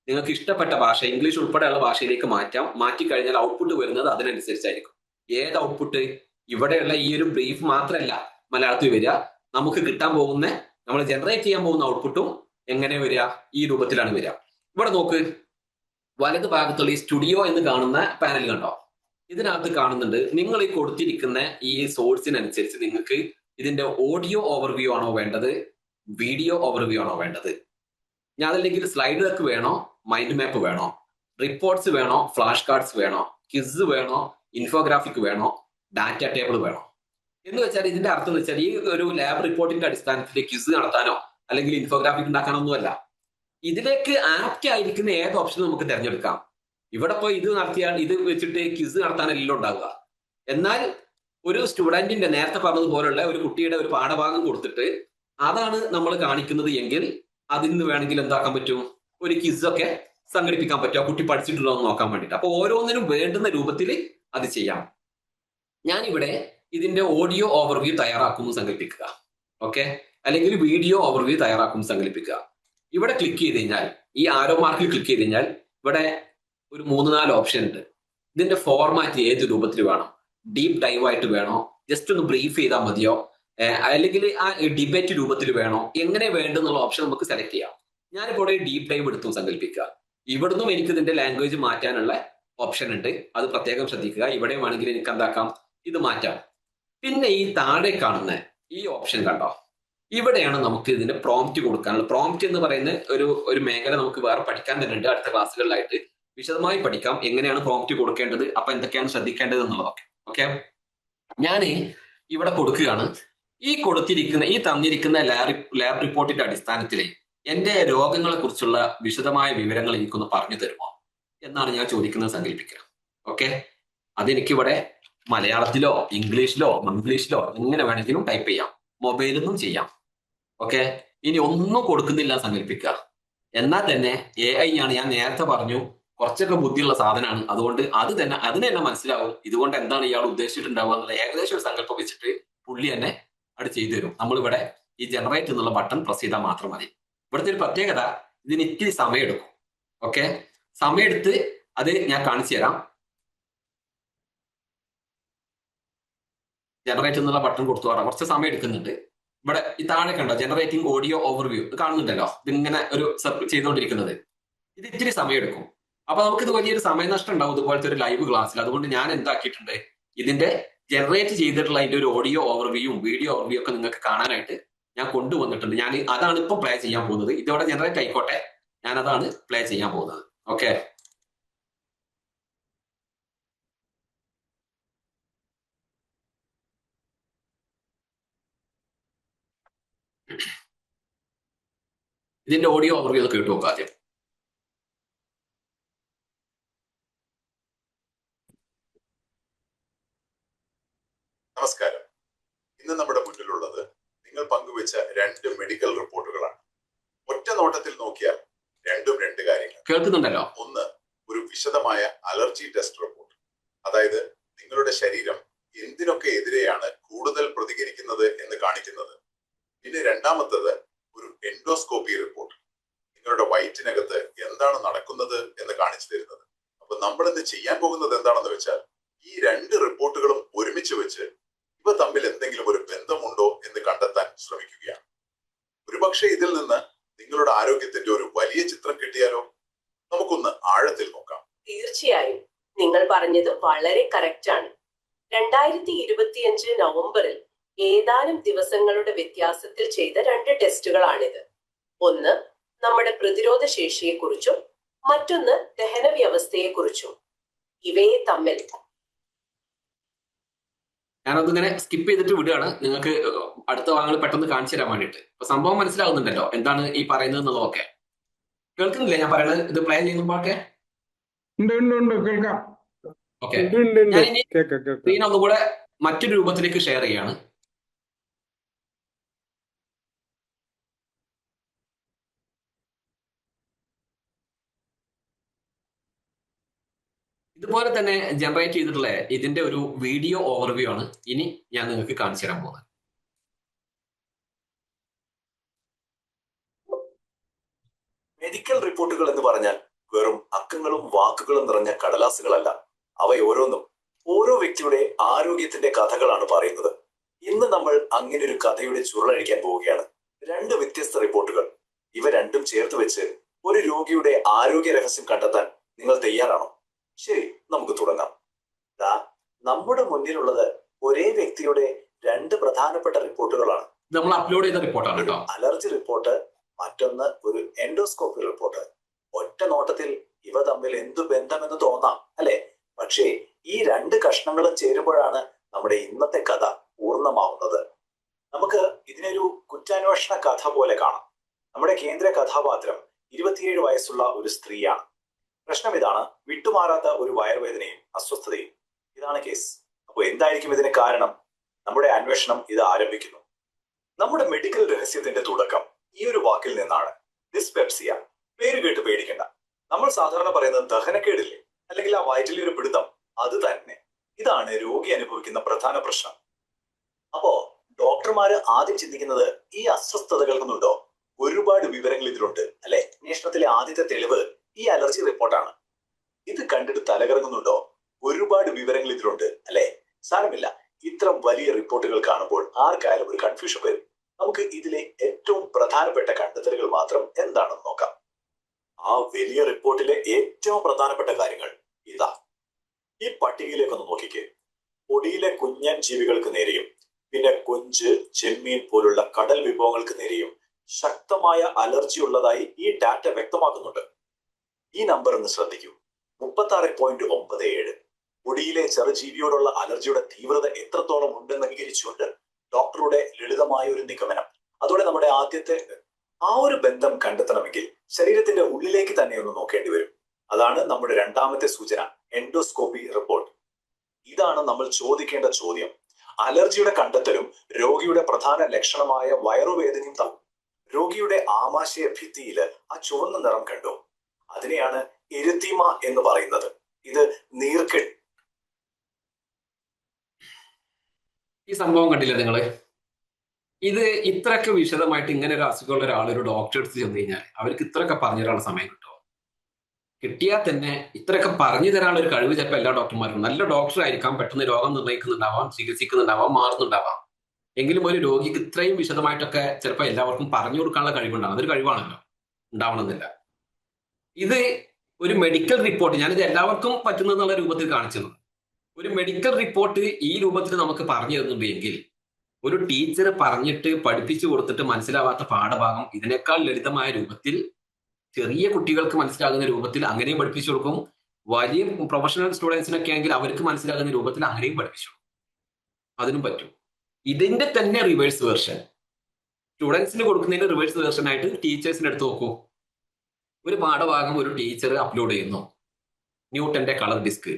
നിങ്ങൾക്ക് ഇഷ്ടപ്പെട്ട ഭാഷ, ഇംഗ്ലീഷ് ഉൾപ്പെടെയുള്ള ഭാഷയിലേക്ക് മാറ്റാം. മാറ്റിക്കഴിഞ്ഞാൽ ഔട്ട്പുട്ട് വരുന്നത് അതിനനുസരിച്ചായിരിക്കും. ഏത് ഔട്ട്പുട്ട്? ഇവിടെയുള്ള ഈ ഒരു ബ്രീഫ് മാത്രമല്ല മലയാളത്തിൽ വരിക, നമുക്ക് കിട്ടാൻ പോകുന്ന, നമ്മൾ ജനറേറ്റ് ചെയ്യാൻ പോകുന്ന ഔട്ട്പുട്ടും എങ്ങനെ വരിക? ഈ രൂപത്തിലാണ് വരിക. ഇവിടെ നോക്ക്, വലത് ഭാഗത്തുള്ള ഈ സ്റ്റുഡിയോ എന്ന് കാണുന്ന പാനൽ കണ്ടോ? ഇതിനകത്ത് കാണുന്നുണ്ട് നിങ്ങൾ ഈ കൊടുത്തിരിക്കുന്ന ഈ സോഴ്സിനനുസരിച്ച് നിങ്ങൾക്ക് ഇതിന്റെ ഓഡിയോ ഓവർവ്യൂ ആണോ വേണ്ടത്, വീഡിയോ ഓവർവ്യൂ ആണോ വേണ്ടത്? ഞാൻ അതല്ലെങ്കിൽ സ്ലൈഡുകൾക്ക് വേണോ, മൈൻഡ് മാപ്പ് വേണോ, റിപ്പോർട്ട്സ് വേണോ, ഫ്ലാഷ് കാർഡ്സ് വേണോ, ക്വിസ് വേണോ, ഇൻഫോഗ്രാഫിക് വേണോ, ഡാറ്റ ടേബിൾ വേണോ എന്ന് വെച്ചാൽ ഇതിന്റെ അർത്ഥം എന്ന് വെച്ചാൽ ഈ ഒരു ലാബ് റിപ്പോർട്ടിന്റെ അടിസ്ഥാനത്തിൽ ക്വിസ് നടത്താനോ അല്ലെങ്കിൽ ഇൻഫോഗ്രാഫിക് ഉണ്ടാക്കാനോ ഒന്നുമല്ല. ഇതിലേക്ക് ആപ്റ്റ് ആയിരിക്കുന്ന ഏത് ഓപ്ഷനും നമുക്ക് തിരഞ്ഞെടുക്കാം. ഇവിടെ പോയി ഇത് നടത്തിയാൽ ഇത് വെച്ചിട്ട് ക്വിസ് നടത്താനെല്ലാം ഉണ്ടാവുക. എന്നാൽ ഒരു സ്റ്റുഡന്റിന്റെ നേരത്തെ പറഞ്ഞതുപോലുള്ള ഒരു കുട്ടിയുടെ ഒരു പാഠഭാഗം കൊടുത്തിട്ട് അതാണ് നമ്മൾ കാണിക്കുന്നത് എങ്കിൽ അതിൽ നിന്ന് വേണമെങ്കിൽ എന്താക്കാൻ പറ്റും, ഒരു ക്വിസൊക്കെ സംഘടിപ്പിക്കാൻ പറ്റും ആ കുട്ടി പഠിച്ചിട്ടുണ്ടോ എന്ന് നോക്കാൻ വേണ്ടിയിട്ട്. അപ്പൊ ഓരോന്നിനും വേണ്ടുന്ന രൂപത്തിൽ അത് ചെയ്യാം. ഞാനിവിടെ ഇതിന്റെ ഓഡിയോ ഓവർവ്യൂ തയ്യാറാക്കുന്നു സങ്കല്പിക്കുക, ഓക്കെ, അല്ലെങ്കിൽ വീഡിയോ ഓവർവ്യൂ തയ്യാറാക്കുന്നു സങ്കല്പിക്കുക. ഇവിടെ ക്ലിക്ക് ചെയ്ത് കഴിഞ്ഞാൽ, ഈ ആരോ മാർക്കിൽ ക്ലിക്ക് ചെയ്ത് കഴിഞ്ഞാൽ ഇവിടെ ഒരു 3-4 ഓപ്ഷൻ ഉണ്ട്. ഇതിന്റെ ഫോർമാറ്റ് ഏത് രൂപത്തിൽ വേണം, ഡീപ്പ് ഡൈവ് ആയിട്ട് വേണോ, ജസ്റ്റ് ഒന്ന് ബ്രീഫ് ചെയ്താൽ മതിയോ, അല്ലെങ്കിൽ ആ ഡിബേറ്റ് രൂപത്തിൽ വേണോ, എങ്ങനെ വേണ്ടെന്നുള്ള ഓപ്ഷൻ നമുക്ക് സെലക്ട് ചെയ്യാം. ഞാനിപ്പോൾ ഡീപ്പ് ഡൈവ് എടുത്തു സങ്കല്പിക്കുക. ഇവിടുന്നും എനിക്ക് ഇതിന്റെ ലാംഗ്വേജ് മാറ്റാനുള്ള ഓപ്ഷൻ ഉണ്ട്, അത് പ്രത്യേകം ശ്രദ്ധിക്കുക. ഇവിടെ വേണമെങ്കിൽ എനിക്ക് എന്താക്കാം, ഇത് മാറ്റാം. പിന്നെ ഈ താഴെ കാണുന്ന ഈ ഓപ്ഷൻ കണ്ടോ, ഇവിടെയാണ് നമുക്ക് ഇതിന്റെ പ്രോംപ്റ്റ് കൊടുക്കാനുള്ളത്. പ്രോംപ്റ്റ് എന്ന് പറയുന്ന ഒരു മേഖല നമുക്ക് വേറെ പഠിക്കാൻ തന്നെ ഉണ്ട്. അടുത്ത ക്ലാസ്സുകളിലായിട്ട് വിശദമായി പഠിക്കാം എങ്ങനെയാണ് പ്രോംപ്റ്റ് കൊടുക്കേണ്ടത്, അപ്പൊ എന്തൊക്കെയാണ് ശ്രദ്ധിക്കേണ്ടത് എന്നുള്ളതൊക്കെ. ഓക്കെ, ഞാൻ ഇവിടെ കൊടുക്കുകയാണ്. ഈ തന്നിരിക്കുന്ന ലാബ് റിപ്പോർട്ടിന്റെ അടിസ്ഥാനത്തിൽ എന്റെ രോഗങ്ങളെ കുറിച്ചുള്ള വിശദമായ വിവരങ്ങൾ എനിക്കൊന്ന് പറഞ്ഞു തരുമോ എന്നാണ് ഞാൻ ചോദിക്കുന്നത് സങ്കല്പിക്കുക. ഓക്കെ, അതെനിക്കിവിടെ മലയാളത്തിലോ ഇംഗ്ലീഷിലോ മംഗ്ലീഷിലോ എങ്ങനെ വേണമെങ്കിലും ടൈപ്പ് ചെയ്യാം, മൊബൈലിൽ നിന്നും ചെയ്യാം. ഓക്കെ, ഇനി ഒന്നും കൊടുക്കുന്നില്ല സങ്കല്പിക്കുക. എന്നാൽ തന്നെ AI ആണ്, ഞാൻ നേരത്തെ പറഞ്ഞു കുറച്ചൊക്കെ ബുദ്ധിയുള്ള സാധനമാണ്. അതുകൊണ്ട് അതിന് തന്നെ മനസ്സിലാവും ഇതുകൊണ്ട് എന്താണ് ഇയാൾ ഉദ്ദേശിച്ചിട്ടുണ്ടാവുക എന്നുള്ള ഏകദേശം ഒരു സങ്കല്പം വെച്ചിട്ട് പുള്ളി തന്നെ അത് ചെയ്തു തരും. നമ്മളിവിടെ ഈ ജനറേറ്റ് എന്നുള്ള ബട്ടൺ പ്രസ് ചെയ്താൽ മാത്രം മതി. ഇവിടുത്തെ ഒരു പ്രത്യേകത, ഇതിന് ഇത്തിരി സമയമെടുക്കും. ഓക്കെ, സമയമെടുത്ത് അത് ഞാൻ കാണിച്ചു തരാം. ജനറേറ്റ് എന്നുള്ള ബട്ടൺ കൊടുത്തു പറയാം, കുറച്ച് സമയം എടുക്കുന്നുണ്ട്. ഇവിടെ ഈ താഴെ കണ്ടോ ജനറേറ്റിംഗ് ഓഡിയോ ഓവർവ്യൂ കാണുന്നുണ്ടല്ലോ, ഇതിങ്ങനെ ഒരു ചെയ്തുകൊണ്ടിരിക്കുന്നത്. ഇത് ഇത്തിരി സമയം എടുക്കും. അപ്പൊ നമുക്കിത് വലിയൊരു സമയനഷ്ടം ഉണ്ടാവും ഇതുപോലത്തെ ഒരു ലൈവ് ക്ലാസ്സിൽ. അതുകൊണ്ട് ഞാൻ എന്താക്കിയിട്ടുണ്ട്, ഇതിന്റെ ജനറേറ്റ് ചെയ്തിട്ടുള്ള അതിന്റെ ഒരു ഓഡിയോ ഓവർവ്യൂവും വീഡിയോ ഓവർവ്യൂ ഒക്കെ നിങ്ങൾക്ക് കാണാനായിട്ട് ഞാൻ കൊണ്ടുവന്നിട്ടുണ്ട്. ഞാൻ അതാണ് ഇപ്പൊ പ്ലേ ചെയ്യാൻ പോകുന്നത്. ഇതോടെ ജനറേറ്റ് ആയിക്കോട്ടെ, ഞാൻ അതാണ് പ്ലേ ചെയ്യാൻ പോകുന്നത്. ഓക്കെ, ഇതിന്റെ ഓഡിയോ ഓവർവ്യൂ ഒന്ന് കേട്ടു നോക്കാം ആദ്യം. നമസ്കാരം. ഇന്ന് നമ്മുടെ മുന്നിലുള്ളത് നിങ്ങൾ പങ്കുവെച്ച 2 മെഡിക്കൽ റിപ്പോർട്ടുകളാണ്. ഒറ്റ നോട്ടത്തിൽ നോക്കിയാൽ രണ്ടും 2 കാര്യങ്ങൾ. കേൾക്കുന്നുണ്ടല്ലോ? ഒന്ന്, ഒരു വിശദമായ അലർജി ടെസ്റ്റ് റിപ്പോർട്ട്, അതായത് നിങ്ങളുടെ ശരീരം എന്തിനൊക്കെ എതിരെയാണ് കൂടുതൽ പ്രതികരിക്കുന്നത് എന്ന് കാണിക്കുന്നത്. പിന്നെ രണ്ടാമത്തത് ഒരു എൻഡോസ്കോപ്പി റിപ്പോർട്ട്, നിങ്ങളുടെ വയറ്റിനകത്ത് എന്താണ് നടക്കുന്നത് എന്ന് കാണിച്ചു തരുന്നത്. അപ്പൊ നമ്മൾ ഇന്ന് ചെയ്യാൻ പോകുന്നത് എന്താണെന്ന് വെച്ചാൽ ഈ 2 റിപ്പോർട്ടുകളും ഒരുമിച്ച് വെച്ച് ഇവ തമ്മിൽ എന്തെങ്കിലും ഒരു ബന്ധമുണ്ടോ എന്ന് കണ്ടെത്താൻ ശ്രമിക്കുകയാണ്. ഒരുപക്ഷെ ഇതിൽ നിന്ന് നിങ്ങളുടെ ആരോഗ്യത്തിന്റെ ഒരു വലിയ ചിത്രം കിട്ടിയാലോ? നമുക്കൊന്ന് ആഴത്തിൽ നോക്കാം. തീർച്ചയായും നിങ്ങൾ പറഞ്ഞത് വളരെ കറക്റ്റ് ആണ്. 2025 നവംബറിൽ ഏതാനും ദിവസങ്ങളുടെ വ്യത്യാസത്തിൽ ചെയ്ത 2 ടെസ്റ്റുകളാണിത്. ഒന്ന് നമ്മുടെ പ്രതിരോധ ശേഷിയെക്കുറിച്ചും മറ്റൊന്ന് ദഹന വ്യവസ്ഥയെക്കുറിച്ചും. ഇവയെ തമ്മിൽ ഞാനതിങ്ങനെ സ്കിപ്പ് ചെയ്തിട്ട് വിടുകയാണ്, നിങ്ങൾക്ക് അടുത്ത ഭാഗങ്ങൾ പെട്ടെന്ന് കാണിച്ചു തരാൻ വേണ്ടിയിട്ട്. അപ്പൊ സംഭവം മനസ്സിലാവുന്നുണ്ടല്ലോ എന്താണ് ഈ പറയുന്നത് എന്നുള്ളതൊക്കെ? കേൾക്കുന്നില്ലേ ഞാൻ പറയുന്നത്? ഇത് പ്ലേ ചെയ്യുമ്പോഴൊക്കെ കേൾക്കാം. ഓക്കെ, ഞാൻ ഇനി സ്ക്രീൻ ഒന്നുകൂടെ മറ്റൊരു രൂപത്തിലേക്ക് ഷെയർ ചെയ്യാണ്. ഇതുപോലെ തന്നെ ജനറേറ്റ് ചെയ്തിട്ടുള്ള ഇതിന്റെ ഒരു വീഡിയോ ഓവർവ്യൂ ആണ് ഇനി ഞാൻ നിങ്ങൾക്ക് കാണിച്ചു തരാൻ പോകുന്നത്. മെഡിക്കൽ റിപ്പോർട്ടുകൾ എന്ന് പറഞ്ഞാൽ വെറും അക്കങ്ങളും വാക്കുകളും നിറഞ്ഞ കടലാസുകളല്ല. അവയോരോന്നും ഓരോ വ്യക്തിയുടെ ആരോഗ്യത്തിന്റെ കഥകളാണ് പറയുന്നത്. ഇന്ന് നമ്മൾ അങ്ങനെ ഒരു കഥയുടെ ചുരുളഴിക്കാൻ പോവുകയാണ്. 2 വ്യത്യസ്ത റിപ്പോർട്ടുകൾ. ഇവ രണ്ടും ചേർത്ത് വെച്ച് ഒരു രോഗിയുടെ ആരോഗ്യ രഹസ്യം കണ്ടെത്താൻ നിങ്ങൾ തയ്യാറാണോ? ശരി, നമുക്ക് തുടങ്ങാം. ദാ നമ്മുടെ മുന്നിലുള്ളത് ഒരേ വ്യക്തിയുടെ രണ്ട് പ്രധാനപ്പെട്ട റിപ്പോർട്ടുകളാണ്. നമ്മൾ അപ്ലോഡ് ചെയ്ത റിപ്പോർട്ടാണ് ഒരു കേട്ടോ. അലർജി റിപ്പോർട്ട്, മറ്റൊന്ന് ഒരു എൻഡോസ്കോപ്പി റിപ്പോർട്ട്. ഒറ്റ നോട്ടത്തിൽ ഇവ തമ്മിൽ എന്തു ബന്ധമെന്ന് തോന്നാം, അല്ലെ? പക്ഷേ ഈ രണ്ട് കഷ്ണങ്ങളും ചേരുമ്പോഴാണ് നമ്മുടെ ഇന്നത്തെ കഥ പൂർണ്ണമാവുന്നത്. നമുക്ക് ഇതിനൊരു കുറ്റാന്വേഷണ കഥ പോലെ കാണാം. നമ്മുടെ കേന്ദ്ര കഥാപാത്രം 27 വയസ്സുള്ള ഒരു സ്ത്രീയാണ്. പ്രശ്നം ഇതാണ്: വിട്ടുമാറാത്ത ഒരു വയറുവേദനയും അസ്വസ്ഥതയും. ഇതാണ് കേസ്. അപ്പോൾ എന്തായിരിക്കും ഇതിന് കാരണം? നമ്മുടെ അന്വേഷണം ഇത് ആരംഭിക്കുന്നു. നമ്മുടെ മെഡിക്കൽ രഹസ്യത്തിന്റെ തുടക്കം ഈ ഒരു വാക്കിൽ നിന്നാണ്: ഡിസ്പെപ്സിയ. പേര് കേട്ട് പേടിക്കണ്ട. നമ്മൾ സാധാരണ പറയുന്നത് ദഹനക്കേടില്ലേ, അല്ലെങ്കിൽ ആ വയറ്റിലെ ഒരു പിടുത്തം, അത് തന്നെ. ഇതാണ് രോഗി അനുഭവിക്കുന്ന പ്രധാന പ്രശ്നം. അപ്പോ ഡോക്ടർമാര് ആദ്യം ചിന്തിക്കുന്നത് ഈ അസ്വസ്ഥതകൾക്കുന്നുണ്ടോ? ഒരുപാട് വിവരങ്ങൾ ഇതിലുണ്ട്, അല്ലെ? അന്വേഷണത്തിലെ ആദ്യത്തെ തെളിവ് ഈ അലർജി റിപ്പോർട്ടാണ്. ഇത് കണ്ടിട്ട് തലകറങ്ങുന്നുണ്ടോ? ഒരുപാട് വിവരങ്ങൾ ഇതിലുണ്ട്, അല്ലെ? സാരമില്ല, ഇത്തരം വലിയ റിപ്പോർട്ടുകൾ കാണുമ്പോൾ ആർക്കായാലും ഒരു കൺഫ്യൂഷൻ വരും. നമുക്ക് ഇതിലെ ഏറ്റവും പ്രധാനപ്പെട്ട കണ്ടെത്തലുകൾ മാത്രം എന്താണെന്ന് നോക്കാം. ആ വലിയ റിപ്പോർട്ടിലെ ഏറ്റവും പ്രധാനപ്പെട്ട കാര്യങ്ങൾ ഇതാ. ഈ പട്ടികയിലേക്കൊന്ന് നോക്കിക്കേ. പൊടിയിലെ കുഞ്ഞൻ ജീവികൾക്ക് നേരെയും പിന്നെ കൊഞ്ച്, ചെമ്മീൻ പോലുള്ള കടൽ വിഭവങ്ങൾക്ക് നേരെയും ശക്തമായ അലർജി ഉള്ളതായി ഈ ഡാറ്റ വ്യക്തമാക്കുന്നുണ്ട്. ഈ നമ്പർ ഒന്ന് ശ്രദ്ധിക്കൂ: 36.97. പൊടിയിലെ ചെറുജീവിയോടുള്ള അലർജിയുടെ തീവ്രത എത്രത്തോളം ഉണ്ടെന്ന് അംഗീകരിച്ചുകൊണ്ട് ഡോക്ടറുടെ ലളിതമായ ഒരു നിഗമനം. അതോടെ നമ്മുടെ ആദ്യത്തെ ആ ഒരു ബന്ധം കണ്ടെത്തണമെങ്കിൽ ശരീരത്തിന്റെ ഉള്ളിലേക്ക് തന്നെ ഒന്ന് നോക്കേണ്ടി വരും. അതാണ് നമ്മുടെ രണ്ടാമത്തെ സൂചന, എൻഡോസ്കോപ്പി റിപ്പോർട്ട്. ഇതാണ് നമ്മൾ ചോദിക്കേണ്ട ചോദ്യം. അലർജിയുടെ കണ്ടെത്തലും രോഗിയുടെ പ്രധാന ലക്ഷണമായ വയറുവേദനയും തമ്മിൽ. രോഗിയുടെ ആമാശയ ഭിത്തിയില് ആ ചുവന്ന നിറം കണ്ടോ? അതിനെയാണ് എരിത്തീമ എന്ന് പറയുന്നത്. ഇത് നീർക്കെട്ട്. ഈ സംഭവം കണ്ടില്ലേ നിങ്ങള്? ഇത് ഇത്രയൊക്കെ വിശദമായിട്ട് ഇങ്ങനെ ഒരു അസുഖമുള്ള ഒരാൾ ഒരു ഡോക്ടറെ അടുത്ത് ചെന്ന് കഴിഞ്ഞാൽ അവർക്ക് ഇത്രയൊക്കെ പറഞ്ഞു തരാനുള്ള സമയം കിട്ടുമോ? കിട്ടിയാൽ തന്നെ ഇത്രയൊക്കെ പറഞ്ഞു തരാനുള്ള ഒരു കഴിവ് ചിലപ്പോൾ എല്ലാ ഡോക്ടർമാർക്കും. നല്ല ഡോക്ടർ ആയിരിക്കാം, പെട്ടെന്ന് രോഗം നിർണ്ണയിക്കുന്നുണ്ടാവാം, ചികിത്സിക്കുന്നുണ്ടാവാം, മാറുന്നുണ്ടാവാം. എങ്കിലും ഒരു രോഗിക്ക് ഇത്രയും വിശദമായിട്ടൊക്കെ ചിലപ്പോൾ എല്ലാവർക്കും പറഞ്ഞു കൊടുക്കാനുള്ള കഴിവുണ്ടാവും. അതൊരു കഴിവാണല്ലോ, ഉണ്ടാവണമെന്നില്ല. ഇത് ഒരു മെഡിക്കൽ റിപ്പോർട്ട്, ഞാനിത് എല്ലാവർക്കും പറ്റുന്നുള്ള രൂപത്തിൽ കാണിച്ചത്. ഒരു മെഡിക്കൽ റിപ്പോർട്ട് ഈ രൂപത്തിൽ നമുക്ക് പറഞ്ഞു തരുന്നുണ്ടെങ്കിൽ ഒരു ടീച്ചർ പറഞ്ഞിട്ട് പഠിപ്പിച്ചു കൊടുത്തിട്ട് മനസ്സിലാവാത്ത പാഠഭാഗം ഇതിനേക്കാൾ ലളിതമായ രൂപത്തിൽ ചെറിയ കുട്ടികൾക്ക് മനസ്സിലാകുന്ന രൂപത്തിൽ അങ്ങനെയും പഠിപ്പിച്ചു കൊടുക്കും. വലിയ പ്രൊഫഷണൽ സ്റ്റുഡൻസിനൊക്കെ ആണെങ്കിൽ അവർക്ക് മനസ്സിലാകുന്ന രൂപത്തിൽ അങ്ങനെയും പഠിപ്പിച്ചു കൊടുക്കും. അതിനും പറ്റും. ഇതിന്റെ തന്നെ റിവേഴ്സ് വേർഷൻ സ്റ്റുഡൻസിന് കൊടുക്കുന്നതിന്റെ റിവേഴ്സ് വേർഷൻ ആയിട്ട് ടീച്ചേഴ്സിന് എടുത്ത് നോക്കൂ. ഒരു പാഠഭാഗം ഒരു ടീച്ചർ അപ്ലോഡ് ചെയ്യുന്നു, ന്യൂട്ടന്റെ കളർ ഡിസ്ക്.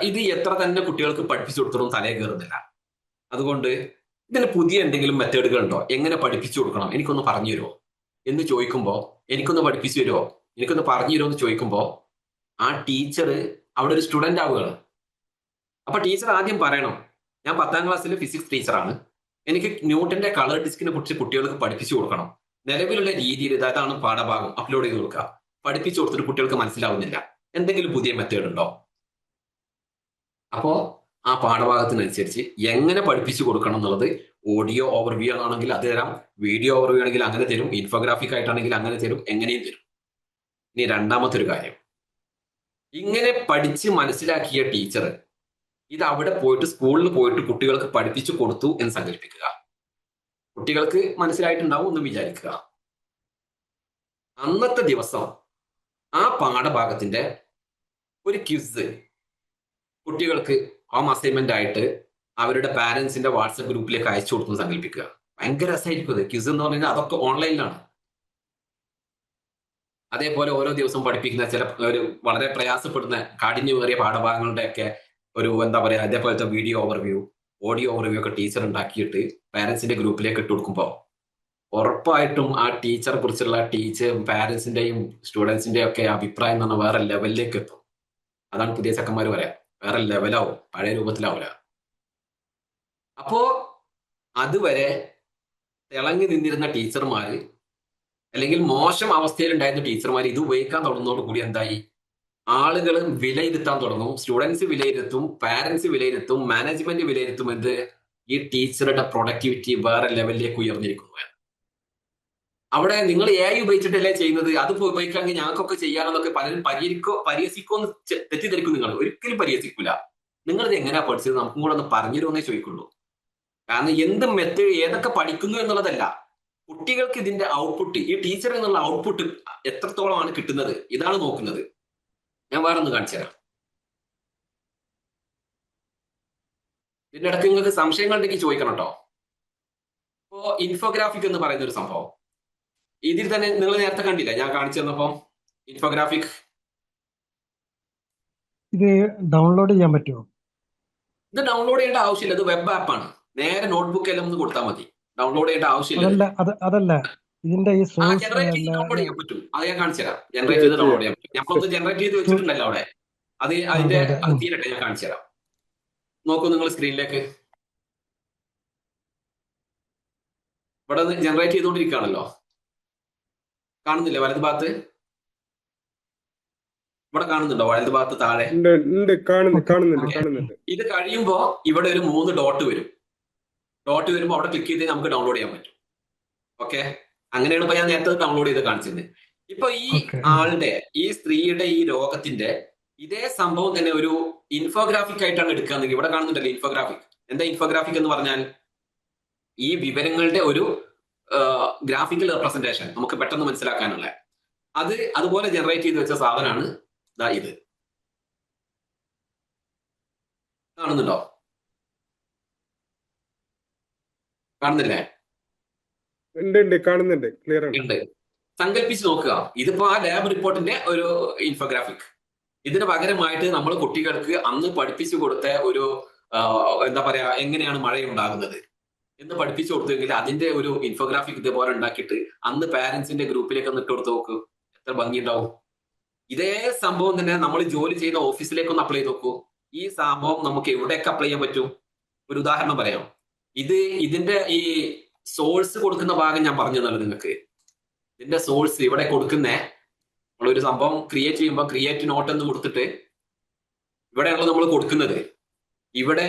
ഇത് എത്ര തന്നെ കുട്ടികൾക്ക് പഠിപ്പിച്ചു കൊടുത്തതും തലേ കയറുന്നില്ല. അതുകൊണ്ട് ഇതിന് പുതിയ എന്തെങ്കിലും മെത്തേഡുകൾ ഉണ്ടോ? എങ്ങനെ പഠിപ്പിച്ചു കൊടുക്കണം, എനിക്കൊന്ന് പറഞ്ഞു തരുമോ എന്ന് ചോദിക്കുമ്പോൾ, എനിക്കൊന്ന് പഠിപ്പിച്ചു തരുമോ, എനിക്കൊന്ന് പറഞ്ഞു തരുമോ എന്ന് ചോദിക്കുമ്പോൾ ആ ടീച്ചർ അവിടെ ഒരു സ്റ്റുഡന്റ് ആവുകയാണ്. അപ്പൊ ടീച്ചർ ആദ്യം പറയണം, ഞാൻ 10ാം ക്ലാസ്സിലെ ഫിസിക്സ് ടീച്ചറാണ്, എനിക്ക് ന്യൂട്ടന്റെ കളർ ഡിസ്കിനെ കുറിച്ച് കുട്ടികൾക്ക് പഠിപ്പിച്ചു കൊടുക്കണം. നിലവിലുള്ള രീതിയിൽ ഇതാണ് പാഠഭാഗം അപ്ലോഡ് ചെയ്ത് കൊടുക്കുക. പഠിപ്പിച്ചു കൊടുത്തിട്ട് കുട്ടികൾക്ക് മനസ്സിലാവുന്നില്ല, എന്തെങ്കിലും പുതിയ മെത്തേഡ് ഉണ്ടോ? അപ്പോ ആ പാഠഭാഗത്തിനനുസരിച്ച് എങ്ങനെ പഠിപ്പിച്ചു കൊടുക്കണം എന്നുള്ളത് ഓഡിയോ ഓവർവ്യൂ ആണെങ്കിൽ അത് തരാം, വീഡിയോ ഓവർവ്യൂ ആണെങ്കിൽ അങ്ങനെ തരും, ഇൻഫോഗ്രാഫിക് ആയിട്ടാണെങ്കിൽ അങ്ങനെ തരും, എങ്ങനെയും തരും. ഇനി രണ്ടാമത്തെ ഒരു കാര്യം, ഇങ്ങനെ പഠിച്ച് മനസ്സിലാക്കിയ ടീച്ചർ ഇത് അവിടെ പോയിട്ട് സ്കൂളിൽ പോയിട്ട് കുട്ടികൾക്ക് പഠിപ്പിച്ചു കൊടുത്തു എന്ന് സങ്കല്പിക്കുക. കുട്ടികൾക്ക് മനസ്സിലായിട്ടുണ്ടാവും എന്ന് വിചാരിക്കുക. അന്നത്തെ ദിവസം ആ പാഠഭാഗത്തിന്റെ ഒരു ക്വിസ് കുട്ടികൾക്ക് ഹോം അസൈൻമെന്റ് ആയിട്ട് അവരുടെ പാരന്റ്സിന്റെ വാട്സപ്പ് ഗ്രൂപ്പിലേക്ക് അയച്ചു കൊടുത്തു സങ്കല്പിക്കുക. ഭയങ്കര രസമായിരിക്കും അത്. ക്വിസ് എന്ന് പറഞ്ഞാൽ അതൊക്കെ ഓൺലൈനിലാണ്. അതേപോലെ ഓരോ ദിവസം പഠിപ്പിക്കുന്ന ചില ഒരു വളരെ പ്രയാസപ്പെടുന്ന കാഠിന്യമേറിയ പാഠഭാഗങ്ങളുടെ ഒക്കെ ഒരു എന്താ പറയാ, അതേപോലത്തെ വീഡിയോ ഓവർവ്യൂ, ഓഡിയോ ഓവർവ്യൂ ഒക്കെ ടീച്ചർ ഉണ്ടാക്കിയിട്ട് പാരന്റ്സിന്റെ ഗ്രൂപ്പിലേക്ക് ഇട്ട് കൊടുക്കുമ്പോൾ ഉറപ്പായിട്ടും ആ ടീച്ചറെ കുറിച്ചുള്ള പാരന്റ്സിന്റെയും സ്റ്റുഡൻസിന്റെയും ഒക്കെ അഭിപ്രായം എന്ന് പറഞ്ഞാൽ വേറെ ലെവലിലേക്ക് എത്തും. അതാണ് പുതിയ ചെക്കന്മാർ പറയാം, വേറെ ലെവലാവും, പഴയ രൂപത്തിലാവില്ല. അപ്പോ അതുവരെ തിളങ്ങി നിന്നിരുന്ന ടീച്ചർമാര് അല്ലെങ്കിൽ മോശം അവസ്ഥയിൽ ഉണ്ടായിരുന്ന ടീച്ചർമാർ ഇത് ഉപയോഗിക്കാൻ തുടങ്ങുന്നതോടുകൂടി എന്തായി, ആളുകൾ വിലയിരുത്താൻ തുടങ്ങും. സ്റ്റുഡൻസ് വിലയിരുത്തും, പാരന്റ്സ് വിലയിരുത്തും, മാനേജ്മെന്റ് വിലയിരുത്തും. എന്ത് ഈ ടീച്ചറുടെ പ്രൊഡക്ടിവിറ്റി വേറെ ലെവലിലേക്ക് ഉയർന്നിരിക്കുന്നു. അവിടെ നിങ്ങൾ AI ഉപയോഗിച്ചിട്ടല്ലേ ചെയ്യുന്നത്, അത് ഉപയോഗിക്കാമെങ്കിൽ ഞങ്ങൾക്കൊക്കെ ചെയ്യാമെന്നൊക്കെ പലരും പരിഹസിക്കുമെന്ന് തെറ്റിദ്ധരിക്കും. നിങ്ങൾ ഒരിക്കലും പരിഹസിക്കില്ല. നിങ്ങളിത് എങ്ങനെയാ പഠിച്ചത് നമുക്കും കൂടെ ഒന്ന് പറഞ്ഞുതരുമെന്നേ ചോദിക്കുള്ളൂ. കാരണം എന്ത് മെത്തേഡ് ഏതൊക്കെ പഠിക്കുന്നു എന്നുള്ളതല്ല, കുട്ടികൾക്ക് ഇതിന്റെ ഔട്ട്പുട്ട്, ഈ ടീച്ചർ എന്നുള്ള ഔട്ട്പുട്ട് എത്രത്തോളമാണ് കിട്ടുന്നത്, ഇതാണ് നോക്കുന്നത്. ഞാൻ വേറെ ഒന്ന് കാണിച്ചു തരാം. ഇതിന്റെ ഇടയ്ക്ക് നിങ്ങൾക്ക് സംശയങ്ങൾ ഉണ്ടെങ്കിൽ ചോദിക്കണം കേട്ടോ. ഇപ്പോ ഇൻഫോഗ്രാഫിക് എന്ന് പറയുന്ന ഒരു സംഭവം ഇതിൽ തന്നെ നിങ്ങൾ നേരത്തെ കണ്ടില്ല, ഞാൻ കാണിച്ചു തന്നപ്പോ ഇൻഫോഗ്രാഫിക്. ഇത് ഡൗൺലോഡ് ചെയ്യാൻ പറ്റുമോ? ഇത് ഡൗൺലോഡ് ചെയ്യേണ്ട ആവശ്യമില്ല, ഇത് വെബ് ആപ്പാണ്. നേരെ നോട്ട്ബുക്ക് എല്ലാം ഒന്ന് കൊടുത്താൽ മതി, ഡൗൺലോഡ് ചെയ്യേണ്ട ആവശ്യമില്ല. അതല്ല ഇതിന്റെ ഈ സോഴ്സ് ജനറേറ്റ് ചെയ്ത് ഡൗൺലോഡ് ചെയ്യാൻ പറ്റും, അത് ഞാൻ കാണിച്ചു തരാം. ജനറേറ്റ് ചെയ്ത് ഡൗൺലോഡ് ചെയ്യാൻ പറ്റും. ഞമ്മളൊന്ന് ജനറേറ്റ് ചെയ്ത് വെച്ചിട്ടുണ്ടല്ലോ അവിടെ, അതിന്റെ തീരട്ടെ, ഞാൻ കാണിച്ചു തരാം. നോക്കൂ നിങ്ങൾ സ്ക്രീനിലേക്ക്. ഇവിടെ ജനറേറ്റ് ചെയ്തുകൊണ്ടിരിക്കുകയാണല്ലോ, കാണുന്നില്ലേ വലത് ഭാഗത്ത്? ഇവിടെ കാണുന്നുണ്ടോ വലത് ഭാഗത്ത് താഴെ? കാണുന്നുണ്ട്. ഇത് കഴിയുമ്പോ ഇവിടെ ഒരു 3 ഡോട്ട് വരും. ഡോട്ട് വരുമ്പോൾ അവിടെ ക്ലിക്ക് ചെയ്ത് നമുക്ക് ഡൗൺലോഡ് ചെയ്യാൻ പറ്റും. ഓക്കെ, അങ്ങനെയാണ് ഇപ്പൊ ഞാൻ നേരത്തെ ഡൗൺലോഡ് ചെയ്ത് കാണിച്ചത്. ഇപ്പൊ ഈ ആളുടെ, ഈ സ്ത്രീയുടെ ഈ രോഗത്തിന്റെ ഇതേ സംഭവം തന്നെ ഒരു ഇൻഫോഗ്രാഫിക് ആയിട്ടാണ് എടുക്കുകയെങ്കിൽ ഇവിടെ കാണുന്നുണ്ടല്ലോ ഇൻഫോഗ്രാഫിക്. എന്താ ഇൻഫോഗ്രാഫിക് എന്ന് പറഞ്ഞാൽ? ഈ വിവരങ്ങളുടെ ഒരു ഗ്രാഫിക്കൽ റെപ്രസെന്റേഷൻ, നമുക്ക് പെട്ടെന്ന് മനസ്സിലാക്കാനുള്ള അതുപോലെ ജനറേറ്റ് ചെയ്ത് വെച്ച സാധനമാണ് ഇത്. കാണുന്നുണ്ടോ? കാണുന്നില്ലേ? കാണുന്നുണ്ട്, ക്ലിയർ ഉണ്ട്. സങ്കല്പിച്ച് നോക്കുക, ഇതിപ്പോ ആ ലാബ് റിപ്പോർട്ടിന്റെ ഒരു ഇൻഫോഗ്രാഫിക്. ഇതിന് പകരമായിട്ട് നമ്മൾ കുട്ടികൾക്ക് അന്ന് പഠിപ്പിച്ചു കൊടുത്ത ഒരു എന്താ പറയാ, എങ്ങനെയാണ് മഴയുണ്ടാകുന്നത് എന്ന് പഠിപ്പിച്ചു കൊടുത്തെങ്കിൽ അതിന്റെ ഒരു ഇൻഫോഗ്രാഫിക് ഇതേപോലെ ഉണ്ടാക്കിയിട്ട് അന്ന് പാരന്റ്സിന്റെ ഗ്രൂപ്പിലേക്ക് ഒന്ന് ഇട്ട് കൊടുത്ത് നോക്കൂ, എത്ര ഭംഗിയുണ്ടാവും. ഇതേ സംഭവം തന്നെ നമ്മൾ ജോലി ചെയ്യുന്ന ഓഫീസിലേക്ക് ഒന്ന് അപ്ലൈ ചെയ്ത് നോക്കൂ. ഈ സംഭവം നമുക്ക് എവിടെയൊക്കെ അപ്ലൈ ചെയ്യാൻ പറ്റും? ഒരു ഉദാഹരണം പറയാം. ഇതിന്റെ ഈ സോഴ്സ് കൊടുക്കുന്ന ഭാഗം ഞാൻ പറഞ്ഞു തന്നല്ലോ നിങ്ങൾക്ക്. ഇതിന്റെ സോഴ്സ് ഇവിടെ കൊടുക്കുന്നേ, നമ്മളൊരു സംഭവം ക്രിയേറ്റ് ചെയ്യുമ്പോൾ ക്രിയേറ്റ് നോട്ട് എന്ന് കൊടുത്തിട്ട് ഇവിടെയാണല്ലോ നമ്മൾ കൊടുക്കുന്നത്. ഇവിടെ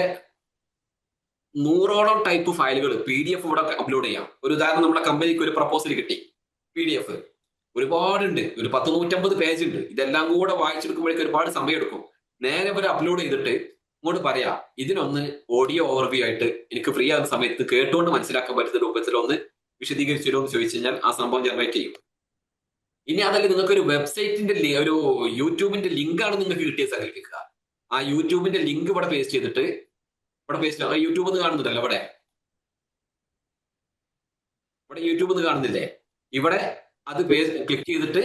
100ഓളം ടൈപ്പ് ഫയലുകൾ PDF ഇവിടെ അപ്ലോഡ് ചെയ്യാം. ഒരു ഉദാഹരണം, നമ്മുടെ കമ്പനിക്ക് ഒരു പ്രപ്പോസൽ കിട്ടി, PDF ഒരുപാടുണ്ട്, ഒരു 150 പേജ് ഉണ്ട്. ഇതെല്ലാം കൂടെ വായിച്ചെടുക്കുമ്പോഴേക്ക് ഒരുപാട് സമയം എടുക്കും. നേരെ ഇവർ അപ്ലോഡ് ചെയ്തിട്ട് ഇങ്ങോട്ട് പറയാ, ഇതിനൊന്ന് ഓഡിയോ ഓവർവ്യൂ ആയിട്ട് എനിക്ക് ഫ്രീ ആകുന്ന സമയത്ത് കേട്ടുകൊണ്ട് മനസ്സിലാക്കാൻ പറ്റുന്ന രൂപത്തിൽ ഒന്ന് വിശദീകരിച്ചോ എന്ന് ചോദിച്ചു കഴിഞ്ഞാൽ ആ സംഭവം ജനറേറ്റ് ചെയ്യും. ഇനി അതല്ല, നിങ്ങൾക്ക് ഒരു വെബ്സൈറ്റിന്റെ ഒരു യൂട്യൂബിന്റെ ലിങ്കാണ് നിങ്ങൾക്ക് കിട്ടിയത് സങ്കല്പിക്കുക. ആ യൂട്യൂബിന്റെ ലിങ്ക് ഇവിടെ പേസ്റ്റ് ചെയ്തിട്ട്, ഇവിടെ പേസ്റ്റ്, യൂട്യൂബ് എന്ന് കാണുന്നുണ്ടല്ലോ, ഇവിടെ യൂട്യൂബ് എന്ന് കാണുന്നില്ലേ? ഇവിടെ അത് ക്ലിക്ക് ചെയ്തിട്ട്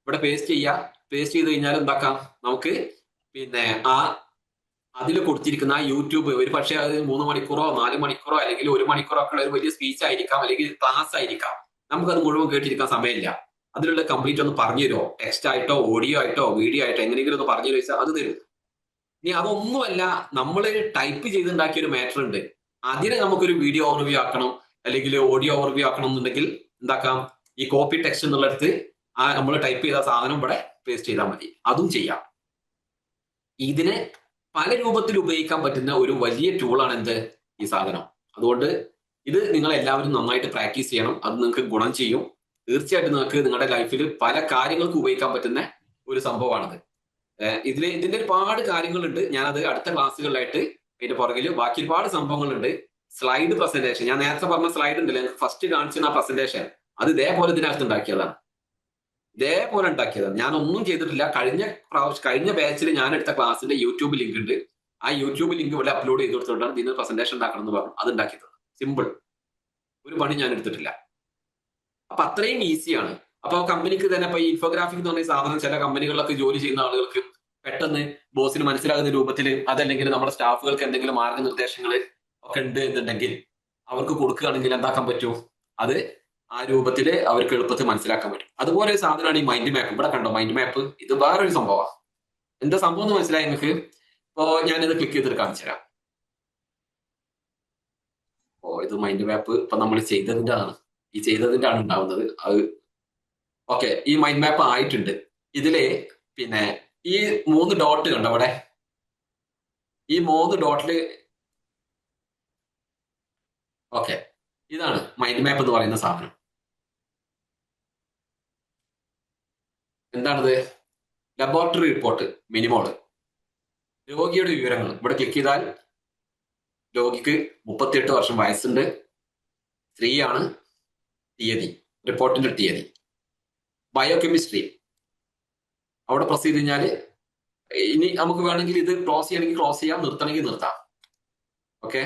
ഇവിടെ പേസ്റ്റ് ചെയ്യുക. പേസ്റ്റ് ചെയ്ത് കഴിഞ്ഞാൽ എന്താക്കാം, നമുക്ക് പിന്നെ അതിൽ കൊടുത്തിരിക്കുന്ന ആ യൂട്യൂബ്, ഒരു പക്ഷേ അത് 3 മണിക്കൂറോ 4 മണിക്കൂറോ അല്ലെങ്കിൽ 1 മണിക്കൂറോ ഒക്കെ ഉള്ള ഒരു വലിയ സ്പീച്ച് ആയിരിക്കാം, അല്ലെങ്കിൽ ക്ലാസ് ആയിരിക്കാം. നമുക്കത് മുഴുവൻ കേട്ടിരിക്കാൻ സമയമില്ല. അതിലുള്ള കംപ്ലീറ്റ് ഒന്ന് പറഞ്ഞു തരുമോ, ടെക്സ്റ്റ് ആയിട്ടോ ഓഡിയോ ആയിട്ടോ വീഡിയോ ആയിട്ടോ എങ്ങനെയെങ്കിലും ഒന്ന് പറഞ്ഞു ചോദിച്ചാൽ അത് തരും. ഇനി അതൊന്നുമല്ല, നമ്മൾ ടൈപ്പ് ചെയ്തുണ്ടാക്കിയ ഒരു മാറ്റർ ഉണ്ട്, അതിനെ നമുക്കൊരു വീഡിയോ ഓവർവ്യൂ ആക്കണം അല്ലെങ്കിൽ ഓഡിയോ ഓവർവ്യൂ ആക്കണം എന്നുണ്ടെങ്കിൽ എന്താക്കാം, ഈ കോപ്പി ടെക്സ്റ്റ് എന്നുള്ളിടത്ത് നമ്മൾ ടൈപ്പ് ചെയ്ത സാധനം ഇവിടെ പേസ്റ്റ് ചെയ്താൽ മതി, അതും ചെയ്യാം. ഇതിനെ പല രൂപത്തിൽ ഉപയോഗിക്കാൻ പറ്റുന്ന ഒരു വലിയ ടൂളാണ് എന്ത്, ഈ സാധനം. അതുകൊണ്ട് ഇത് നിങ്ങൾ എല്ലാവരും നന്നായിട്ട് പ്രാക്ടീസ് ചെയ്യണം, അത് നിങ്ങൾക്ക് ഗുണം ചെയ്യും. തീർച്ചയായിട്ടും നിങ്ങൾക്ക് നിങ്ങളുടെ ലൈഫിൽ പല കാര്യങ്ങൾക്ക് ഉപയോഗിക്കാൻ പറ്റുന്ന ഒരു സംഭവമാണത്. ഇതിന്റെ ഒരുപാട് കാര്യങ്ങളുണ്ട്. ഞാനത് അടുത്ത ക്ലാസ്സുകളിലായിട്ട് ഇതിന്റെ പുറകിൽ ബാക്കി ഒരുപാട് സംഭവങ്ങളുണ്ട്. സ്ലൈഡ് പ്രസന്റേഷൻ, ഞാൻ നേരത്തെ പറഞ്ഞ സ്ലൈഡ് ഉണ്ടല്ലോ, എനിക്ക് ഫസ്റ്റ് കാണിച്ചിരുന്ന ആ പ്രസന്റേഷൻ, അത് ഇതേപോലെ ഇതിനകത്ത് ഉണ്ടാക്കിയതാണ്. ഞാൻ ഒന്നും ചെയ്തിട്ടില്ല. കഴിഞ്ഞ ബാച്ചിൽ ഞാൻ എടുത്ത ക്ലാസ്സിന്റെ യൂട്യൂബ് ലിങ്ക് ഉണ്ട്. ആ യൂട്യൂബ് ലിങ്ക് ഇവിടെ അപ്ലോഡ് ചെയ്ത് കൊടുത്തിട്ടാണ് ഇതിന് പ്രസന്റേഷൻ ഉണ്ടാക്കണം എന്ന് പറഞ്ഞു, അത് ഉണ്ടാക്കിയത്. സിമ്പിൾ, ഒരു പണി ഞാൻ എടുത്തിട്ടില്ല. അപ്പൊ അത്രയും ഈസിയാണ്. അപ്പൊ കമ്പനിക്ക് തന്നെ ഇപ്പൊ ഈ ഇൻഫോഗ്രാഫിക് എന്ന് പറഞ്ഞ സാധനം ചില കമ്പനികളിലൊക്കെ ജോലി ചെയ്യുന്ന ആളുകൾക്ക് പെട്ടെന്ന് ബോസിന് മനസ്സിലാകുന്ന രൂപത്തിൽ, അതല്ലെങ്കിൽ നമ്മുടെ സ്റ്റാഫുകൾക്ക് എന്തെങ്കിലും മാർഗനിർദ്ദേശങ്ങൾ ഒക്കെ ഉണ്ട് എന്നുണ്ടെങ്കിൽ അവർക്ക് കൊടുക്കുകയാണെങ്കിൽ എന്താക്കാൻ പറ്റും, അത് ആ രൂപത്തിൽ അവർക്ക് എളുപ്പത്തിൽ മനസ്സിലാക്കാൻ പറ്റും. അതുപോലെ ഒരു സാധനമാണ് ഈ മൈൻഡ് മാപ്പ്. ഇവിടെ കണ്ടോ മൈൻഡ് മാപ്പ്, ഇത് വേറൊരു സംഭവമാണ്. എന്താ സംഭവം എന്ന് മനസ്സിലായി നിങ്ങൾക്ക്? ഇപ്പോ ഞാനിത് ക്ലിക്ക് ചെയ്തിട്ട് കാണിച്ചു തരാം. ഇത് മൈൻഡ് മാപ്പ് ഇപ്പൊ നമ്മൾ ചെയ്തതിന്റെ ആണ് ഉണ്ടാവുന്നത്. അത് ഓക്കെ, ഈ മൈൻഡ് മാപ്പ് ആയിട്ടുണ്ട്. ഇതില് പിന്നെ ഈ 3 ഡോട്ട് കണ്ടോ അവിടെ, ഈ 3 ഡോട്ടില് ഓക്കെ, ഇതാണ് മൈൻഡ് മാപ്പ് എന്ന് പറയുന്ന സാധനം. എന്താണിത്? ലബോറട്ടറി റിപ്പോർട്ട്, മിനിമോള്, രോഗിയുടെ വിവരങ്ങൾ. ഇവിടെ ക്ലിക്ക് ചെയ്താൽ രോഗിക്ക് 38 വർഷം വയസ്സുണ്ട്, സ്ത്രീയാണ്, തീയതി, റിപ്പോർട്ടിന്റെ തീയതി. ബയോകെമിസ്ട്രി അവിടെ പ്രസ് ചെയ്ത് കഴിഞ്ഞാൽ ഇനി നമുക്ക് വേണമെങ്കിൽ ഇത് ക്ലോസ് ചെയ്യണമെങ്കിൽ ക്ലോസ് ചെയ്യാം, നിർത്തണമെങ്കിൽ നിർത്താം. ഓക്കെ,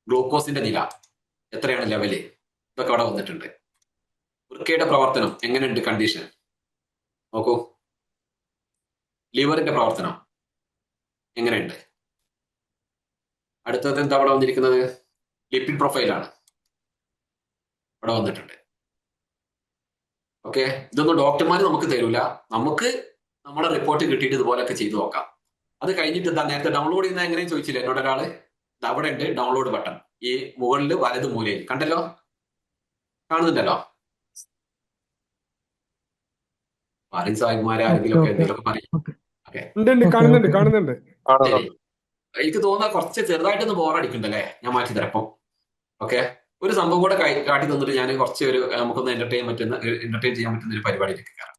ഗ്ലൂക്കോസിന്റെ നില എത്രയാണ്, ലെവല്, ഇതൊക്കെ അവിടെ വന്നിട്ടുണ്ട്. വൃക്കയുടെ പ്രവർത്തനം എങ്ങനെയുണ്ട്, കണ്ടീഷൻ നോക്കൂ. ലിവറിന്റെ പ്രവർത്തനം എങ്ങനെയുണ്ട്. അടുത്തത് എന്താ അവിടെ വന്നിരിക്കുന്നത്? ലിപ്പിഡ് പ്രൊഫൈലാണ് അവിടെ വന്നിട്ടുണ്ട്. ഓക്കെ, ഇതൊന്നും ഡോക്ടർമാർ നമുക്ക് തരൂല, നമുക്ക് നമ്മുടെ റിപ്പോർട്ട് കിട്ടിയിട്ട് ഇതുപോലെയൊക്കെ ചെയ്തു നോക്കാം. അത് കഴിഞ്ഞിട്ട് എന്താ, നേരത്തെ ഡൗൺലോഡ് ചെയ്യുന്ന എങ്ങനെയും ചോദിച്ചില്ല എന്നോട് ഒരാള്. അവിടെ ഉണ്ട് ഡൗൺലോഡ് ബട്ടൺ, ഈ മുകളിൽ വലത് മൂലയിൽ കണ്ടല്ലോ, കാണുന്നുണ്ടല്ലോ. പറയും സാഹിബ്മാരെ ആരെങ്കിലും ഒക്കെ എന്തെങ്കിലുമൊക്കെ പറയും. ഓക്കെ, കാണുന്നുണ്ട്. ശരി. എനിക്ക് തോന്നുന്ന കുറച്ച് ചെറുതായിട്ടൊന്ന് ബോറടിക്കണ്ടല്ലേ, ഞാൻ മാറ്റി തരപ്പം. ഓക്കെ, ഒരു സംഭവം കൂടെ കാട്ടി തന്നിട്ട് ഞാൻ കുറച്ച് നമുക്കൊന്ന് എന്റർടൈൻ ചെയ്യാൻ പറ്റുന്ന ഒരു പരിപാടിയിലേക്ക് കയറാം.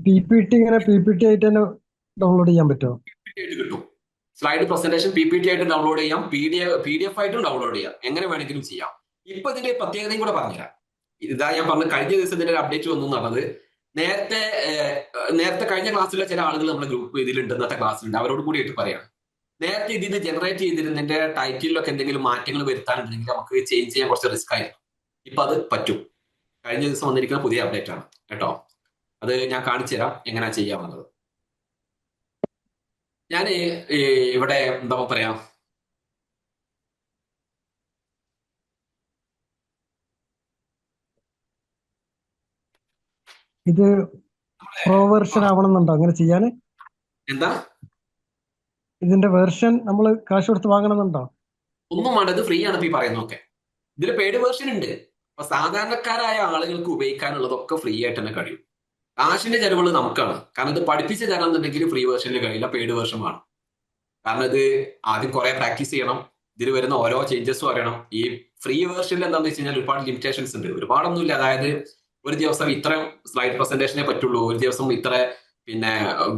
PPT ഇങ്ങനെ PPT ആയിട്ട് തന്നെ ഡൗൺലോഡ് ചെയ്യാൻ പറ്റുമോ? ആയിട്ട് കിട്ടും. സ്ലൈഡ് പ്രസന്റേഷൻ PPT ആയിട്ട് ഡൗൺലോഡ് ചെയ്യാം, PDF ആയിട്ടും ഡൗൺലോഡ് ചെയ്യാം, എങ്ങനെ വേണമെങ്കിലും ചെയ്യാം. ഇപ്പൊ ഇതിന്റെ പ്രത്യേകതയും കൂടെ പറഞ്ഞുതരാം. ഇതാ ഞാൻ പറഞ്ഞ കഴിഞ്ഞ ദിവസം ഇതിന്റെ ഒരു അപ്ഡേറ്റ് വന്നു എന്നുള്ളത്. നേരത്തെ കഴിഞ്ഞ ക്ലാസ്സിലെ ചില ആളുകൾ നമ്മുടെ ഗ്രൂപ്പ് ഇതിലുണ്ട്, ഇന്നത്തെ ക്ലാസ്സിലുണ്ട്, അവരോട് കൂടിയിട്ട് പറയാം. നേരത്തെ ഇതിന് ജനറേറ്റ് ചെയ്തിരുന്നതിന്റെ ടൈറ്റിലൊക്കെ എന്തെങ്കിലും മാറ്റങ്ങൾ വരുത്താനുണ്ടെങ്കിൽ നമുക്ക് ചേഞ്ച് ചെയ്യാൻ കുറച്ച് റിസ്ക് ആയിരുന്നു. ഇപ്പൊ അത് പറ്റും. കഴിഞ്ഞ ദിവസം വന്നിരിക്കുന്ന പുതിയ അപ്ഡേറ്റ് ആണ് കേട്ടോ. അത് ഞാൻ കാണിച്ചു തരാം എങ്ങനെയാ ചെയ്യാമെന്നുള്ളത്. ഞാൻ ഇവിടെ എന്താ പറയാ, ഇത് പ്രോ വെർഷൻ ആവണമെന്നുണ്ടോ അങ്ങനെ ചെയ്യാൻ? എന്താ ഇതിന്റെ വെർഷൻ നമ്മൾ കാശ് കൊടുത്ത് വാങ്ങണമെന്നുണ്ടോ? ഒന്നും വേണ്ട, ഇത് ഫ്രീ ആണ് ഇപ്പൊ ഈ പറയുന്നതൊക്കെ. ഇതിൽ പെയ്ഡ് വേർഷൻ ഉണ്ട്. അപ്പൊ സാധാരണക്കാരായ ആളുകൾക്ക് ഉപയോഗിക്കാനുള്ളതൊക്കെ ഫ്രീ ആയിട്ട് തന്നെ കഴിയും. കാശിന്റെ ചെലവുകൾ നമുക്കാണ്. കാരണം ഇത് പഠിപ്പിച്ച് തരാന്നുണ്ടെങ്കിൽ ഫ്രീ വേർഷനിൽ കഴിയില്ല, പെയ്ഡ് വേർഷൻ വേണം. കാരണം ഇത് ആദ്യം കുറെ പ്രാക്ടീസ് ചെയ്യണം, ഇതിൽ വരുന്ന ഓരോ ചേഞ്ചസും അറിയണം. ഈ ഫ്രീ വേർഷനിൽ എന്താണെന്ന് വെച്ച് കഴിഞ്ഞാൽ ഒരുപാട് ലിമിറ്റേഷൻസ് ഉണ്ട്, ഒരുപാടൊന്നുമില്ല. അതായത് ഒരു ദിവസം ഇത്ര സ്ലൈഡ് പ്രസന്റേഷനെ പറ്റുള്ളൂ, ഒരു ദിവസം ഇത്ര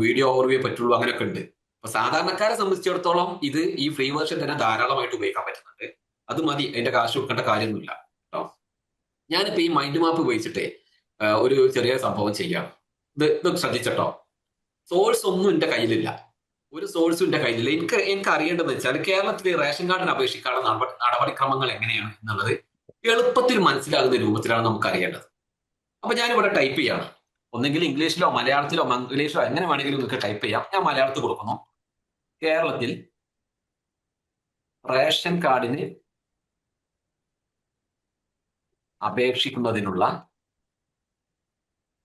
വീഡിയോ ഓവർവ്യൂ പറ്റുള്ളൂ, അങ്ങനെയൊക്കെ ഉണ്ട്. അപ്പൊ സാധാരണക്കാരെ സംബന്ധിച്ചിടത്തോളം ഇത് ഈ ഫ്രീ വേർഷൻ തന്നെ ധാരാളമായിട്ട് ഉപയോഗിക്കാൻ പറ്റുന്നുണ്ട്. അത് മതി, അതിന്റെ കാശ് കൊടുക്കേണ്ട കാര്യമൊന്നുമില്ല കേട്ടോ. ഞാനിപ്പോ ഈ മൈൻഡ് മാപ്പ് ഉപയോഗിച്ചിട്ട് ഒരു ചെറിയ സംഭവം ചെയ്യാം. ഇത് ശ്രദ്ധിച്ചട്ടോ. സോഴ്സ് ഒന്നും എന്റെ കയ്യിലില്ല, ഒരു സോഴ്സും എന്റെ കയ്യിലില്ല. എനിക്ക് അറിയേണ്ടതെന്ന് വെച്ചാൽ കേരളത്തിലെ റേഷൻ കാർഡിന് അപേക്ഷിക്കാനുള്ള നടപടിക്രമങ്ങൾ എങ്ങനെയാണ് എന്നുള്ളത് എളുപ്പത്തിൽ മനസ്സിലാകുന്ന രൂപത്തിലാണ് നമുക്ക് അറിയേണ്ടത്. അപ്പൊ ഞാനിവിടെ ടൈപ്പ് ചെയ്യാണ്. ഒന്നെങ്കിൽ ഇംഗ്ലീഷിലോ മലയാളത്തിലോ മംഗ്ലീഷിലോ എങ്ങനെ വേണമെങ്കിലും നിങ്ങൾക്ക് ടൈപ്പ് ചെയ്യാം. ഞാൻ മലയാളത്തിൽ കൊടുക്കുന്നു. കേരളത്തിൽ റേഷൻ കാർഡിന് അപേക്ഷിക്കുന്നതിനുള്ള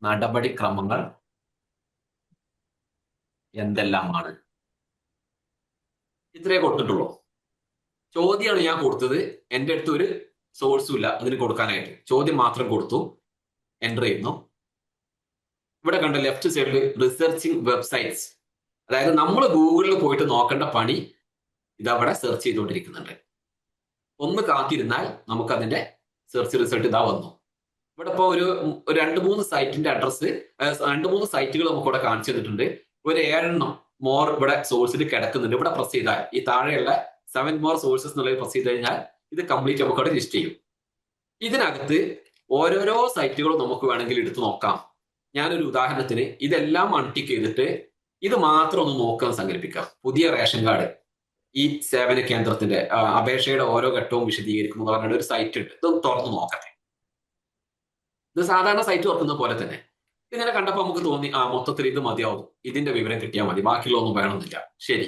നടപടിക്രമങ്ങൾ എന്തെല്ലാമാണ്. ഇത്രേ കൊടുത്തിട്ടുള്ളൂ. ചോദ്യമാണ് ഞാൻ കൊടുത്തത്. എൻ്റെ അടുത്ത് ഒരു സോഴ്സും ഇല്ല അതിന് കൊടുക്കാനായിട്ട്. ചോദ്യം മാത്രം കൊടുത്തു, എൻ്റർ ചെയ്യുന്നു. ഇവിടെ കണ്ട ലെഫ്റ്റ് സൈഡിൽ റിസർച്ചിങ് വെബ്സൈറ്റ്സ്, അതായത് നമ്മൾ ഗൂഗിളിൽ പോയിട്ട് നോക്കേണ്ട പണി ഇതവിടെ സെർച്ച് ചെയ്തുകൊണ്ടിരിക്കുന്നുണ്ട്. ഒന്ന് കാത്തിരുന്നാൽ നമുക്ക് അതിന്റെ സെർച്ച് റിസൾട്ട് ഇതാ വന്നു. ഇവിടെ ഇപ്പോൾ ഒരു 2-3 സൈറ്റിന്റെ അഡ്രസ്സ്, 2-3 സൈറ്റുകൾ നമുക്ക് ഇവിടെ കാണിച്ചു തന്നിട്ടുണ്ട്. ഒരു 7 മോർ ഇവിടെ സോഴ്സിൽ കിടക്കുന്നുണ്ട്. ഇവിടെ പ്രസ് ചെയ്താൽ ഈ താഴെയുള്ള 7 മോർ സോഴ്സസ് എന്നുള്ളത് പ്രസ് ചെയ്ത് കഴിഞ്ഞാൽ ഇത് കംപ്ലീറ്റ് നമുക്ക് അവിടെ ലിസ്റ്റ് ചെയ്യും. ഇതിനകത്ത് ഓരോരോ സൈറ്റുകളും നമുക്ക് വേണമെങ്കിൽ എടുത്തു നോക്കാം. ഞാനൊരു ഉദാഹരണത്തിന് ഇതെല്ലാം അൺടിക്ക് ചെയ്തിട്ട് ഇത് മാത്രം ഒന്ന് നോക്കാൻ സങ്കല്പിക്കാം. പുതിയ റേഷൻ കാർഡ് ഈ സേവന കേന്ദ്രത്തിന്റെ അപേക്ഷയുടെ ഓരോ ഘട്ടവും വിശദീകരിക്കുന്നു എന്ന് പറഞ്ഞിട്ട് ഒരു സൈറ്റ് ഉണ്ട്. ഇതൊന്ന് തുറന്നു നോക്കട്ടെ. ഇത് സാധാരണ സൈറ്റ് തുറക്കുന്ന പോലെ തന്നെ. ഇങ്ങനെ കണ്ടപ്പോൾ നമുക്ക് തോന്നി മൊത്തത്തിൽ ഇത് മതിയാവും, ഇതിന്റെ വിവരം കിട്ടിയാൽ മതി, ബാക്കിയുള്ളതൊന്നും വേണമെന്നില്ല. ശരി,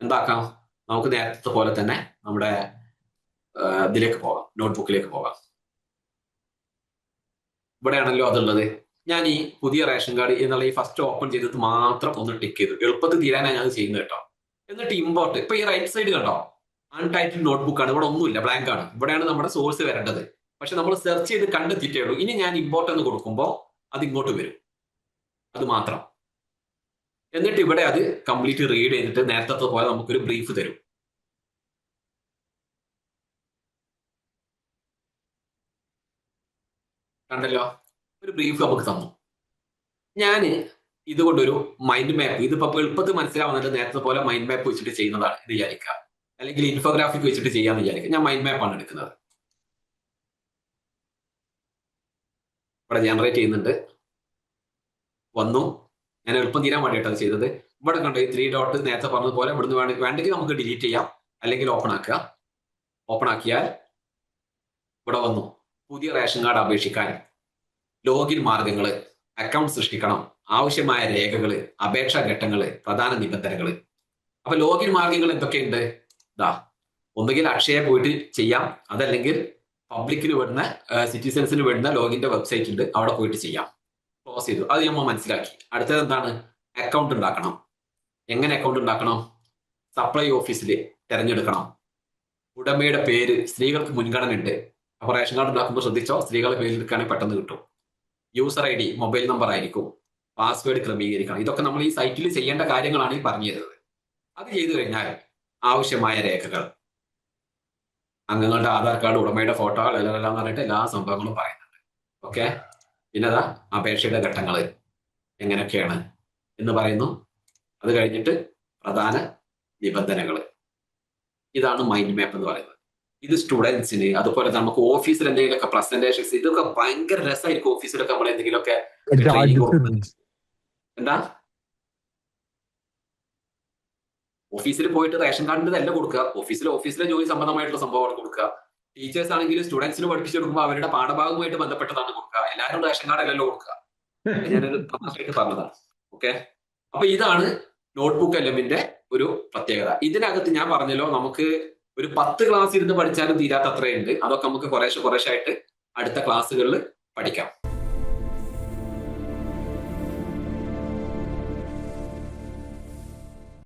എന്താക്കാം, നമുക്ക് നേരത്തെ പോലെ തന്നെ നമ്മുടെ ഇതിലേക്ക് പോകാം, നോട്ട്ബുക്കിലേക്ക് പോകാം. ഇവിടെയാണല്ലോ അതുള്ളത്. ഞാൻ ഈ പുതിയ റേഷൻ കാർഡ് എന്നുള്ള ഈ ഫസ്റ്റ് ഓപ്പൺ ചെയ്തിട്ട് മാത്രം ഒന്ന് ടിക്ക് ചെയ്തു. എളുപ്പത്തിൽ തീരാനാണ് ഞാൻ ചെയ്യുന്നത് കേട്ടോ. എന്നിട്ട് ഇമ്പോർട്ട്. ഇപ്പൊ ഈ റൈറ്റ് സൈഡ് കണ്ടോ, അൺടൈറ്റിൽ നോട്ട്ബുക്ക് ആണ്. ഇവിടെ ഒന്നുമില്ല, ബ്ലാങ്ക് ആണ്. ഇവിടെയാണ് നമ്മുടെ സോഴ്സ് വരേണ്ടത്. പക്ഷെ നമ്മൾ സെർച്ച് ചെയ്ത് കണ്ടെത്തിയിട്ടേ ഉള്ളൂ. ഇനി ഞാൻ ഇമ്പോർട്ട് എന്ന് കൊടുക്കുമ്പോൾ അത് ഇങ്ങോട്ട് വരും, അത് മാത്രം. എന്നിട്ട് ഇവിടെ അത് കംപ്ലീറ്റ് റീഡ് ചെയ്തിട്ട് നേരത്തെ പോലെ നമുക്കൊരു ബ്രീഫ് തരും. കണ്ടല്ലോ, ഒരു ബ്രീഫ് നമുക്ക് തന്നു. ഞാൻ ഇതുകൊണ്ടൊരു മൈൻഡ് മാപ്പ്, ഇതിപ്പോ എളുപ്പത്തിൽ മനസ്സിലാവുന്നുണ്ട്, നേരത്തെ പോലെ മൈൻഡ് മാപ്പ് വെച്ചിട്ട് ചെയ്യുന്നതാണ് എന്ന് വിചാരിക്കുക, അല്ലെങ്കിൽ ഇൻഫോഗ്രാഫിക് വെച്ചിട്ട് ചെയ്യാന്ന് വിചാരിക്കുക. ഞാൻ മൈൻഡ് മാപ്പാണ് എടുക്കുന്നത്. ഇവിടെ ജനറേറ്റ് ചെയ്യുന്നുണ്ട്, വന്നു. ഞാൻ എളുപ്പം തീരാൻ വേണ്ടിയിട്ടാണ് ചെയ്തത്. ഇവിടെ കണ്ടോ ഈ 3 ഡോട്ട്, നേരത്തെ പറഞ്ഞതുപോലെ ഇവിടുന്ന് വേണ്ടെങ്കിൽ നമുക്ക് ഡിലീറ്റ് ചെയ്യാം, അല്ലെങ്കിൽ ഓപ്പൺ ആക്കുക. ഓപ്പൺ ആക്കിയാൽ ഇവിടെ വന്നു പുതിയ റേഷൻ കാർഡ് അപേക്ഷിക്കാൻ ലോഗിൻ മാർഗങ്ങൾ, അക്കൗണ്ട് സൃഷ്ടിക്കണം, ആവശ്യമായ രേഖകൾ, അപേക്ഷാ ഘട്ടങ്ങൾ, പ്രധാന നിബന്ധനകൾ. അപ്പൊ ലോഗിൻ മാർഗങ്ങൾ എന്തൊക്കെയുണ്ട്? ഇതാ, ഒന്നുകിൽ അക്ഷയ പോയിട്ട് ചെയ്യാം, അതല്ലെങ്കിൽ പബ്ലിക്കിന് വരുന്ന സിറ്റിസൺസിന് വരുന്ന ലോഗിന്റെ വെബ്സൈറ്റ് ഉണ്ട്, അവിടെ പോയിട്ട് ചെയ്യാം. ക്ലോസ് ചെയ്തു. അത് നമ്മൾ മനസ്സിലാക്കി. അടുത്തത് എന്താണ്? അക്കൗണ്ട് ഉണ്ടാക്കണം. എങ്ങനെ അക്കൗണ്ട് ഉണ്ടാക്കണം? സപ്ലൈ ഓഫീസിൽ തിരഞ്ഞെടുക്കണം. ഉടമയുടെ പേര്, സ്ത്രീകൾക്ക് മുൻഗണന ഉണ്ട്. അപ്പൊ റേഷൻ കാർഡ് ഉണ്ടാക്കുമ്പോൾ ശ്രദ്ധിച്ചോ, സ്ത്രീകളുടെ പേര് എടുക്കുകയാണെങ്കിൽ പെട്ടെന്ന് കിട്ടും. User I D, mobile number ആയിരിക്കും. പാസ്വേഡ് ക്രമീകരിക്കണം. ഇതൊക്കെ നമ്മൾ ഈ സൈറ്റിൽ ചെയ്യേണ്ട കാര്യങ്ങളാണ് ഈ പറഞ്ഞു തരുന്നത്. അത് ചെയ്തു കഴിഞ്ഞാൽ ആവശ്യമായ രേഖകൾ, അംഗങ്ങളുടെ ആധാർ കാർഡ്, ഉടമയുടെ ഫോട്ടോ, എല്ലാം എന്ന് പറഞ്ഞിട്ട് എല്ലാ സംഭവങ്ങളും പറയുന്നുണ്ട്. ഓക്കെ. പിന്നെ അതാ അപേക്ഷയുടെ ഘട്ടങ്ങൾ എങ്ങനെയൊക്കെയാണ് എന്ന് പറയുന്നു. അത് കഴിഞ്ഞിട്ട് പ്രധാന നിബന്ധനകൾ. ഇതാണ് മൈൻഡ് മാപ്പ് എന്ന് പറയുന്നത്. ഇത് സ്റ്റുഡൻസിന്, അതുപോലെ നമുക്ക് ഓഫീസിൽ എന്തെങ്കിലുമൊക്കെ പ്രസന്റേഷൻസ്, ഇതൊക്കെ ഭയങ്കര രസമായിരിക്കും. ഓഫീസിലൊക്കെ നമ്മൾ എന്തെങ്കിലുമൊക്കെ എന്താ, ഓഫീസിൽ പോയിട്ട് റേഷൻ കാർഡിന്റെ തന്നെ കൊടുക്കുക. ഓഫീസിലെ ജോലി സംബന്ധമായിട്ടുള്ള സംഭവമാണ് കൊടുക്കുക. ടീച്ചേഴ്സ് ആണെങ്കിൽ സ്റ്റുഡൻസിന് പഠിപ്പിച്ചെടുക്കുമ്പോൾ അവരുടെ പാഠഭാഗവുമായിട്ട് ബന്ധപ്പെട്ടതാണ് കൊടുക്കുക. എല്ലാവരും റേഷൻ കാർഡ് അല്ലല്ലോ കൊടുക്കുക. ഞാനൊരു തമാശയായിട്ട് പറഞ്ഞതാണ്. ഓക്കെ. അപ്പൊ ഇതാണ് നോട്ട്ബുക്ക് എലമെന്റിന്റെ ഒരു പ്രത്യേകത. ഇതിനകത്ത് ഞാൻ പറഞ്ഞല്ലോ, നമുക്ക് ഒരു 10 ക്ലാസ് ഇരുന്ന് പഠിച്ചാലും തീരാത്തത്രയുണ്ട്. അതൊക്കെ നമുക്ക് കുറേശ്ശെ ആയിട്ട് അടുത്ത ക്ലാസ്സുകളിൽ പഠിക്കാം.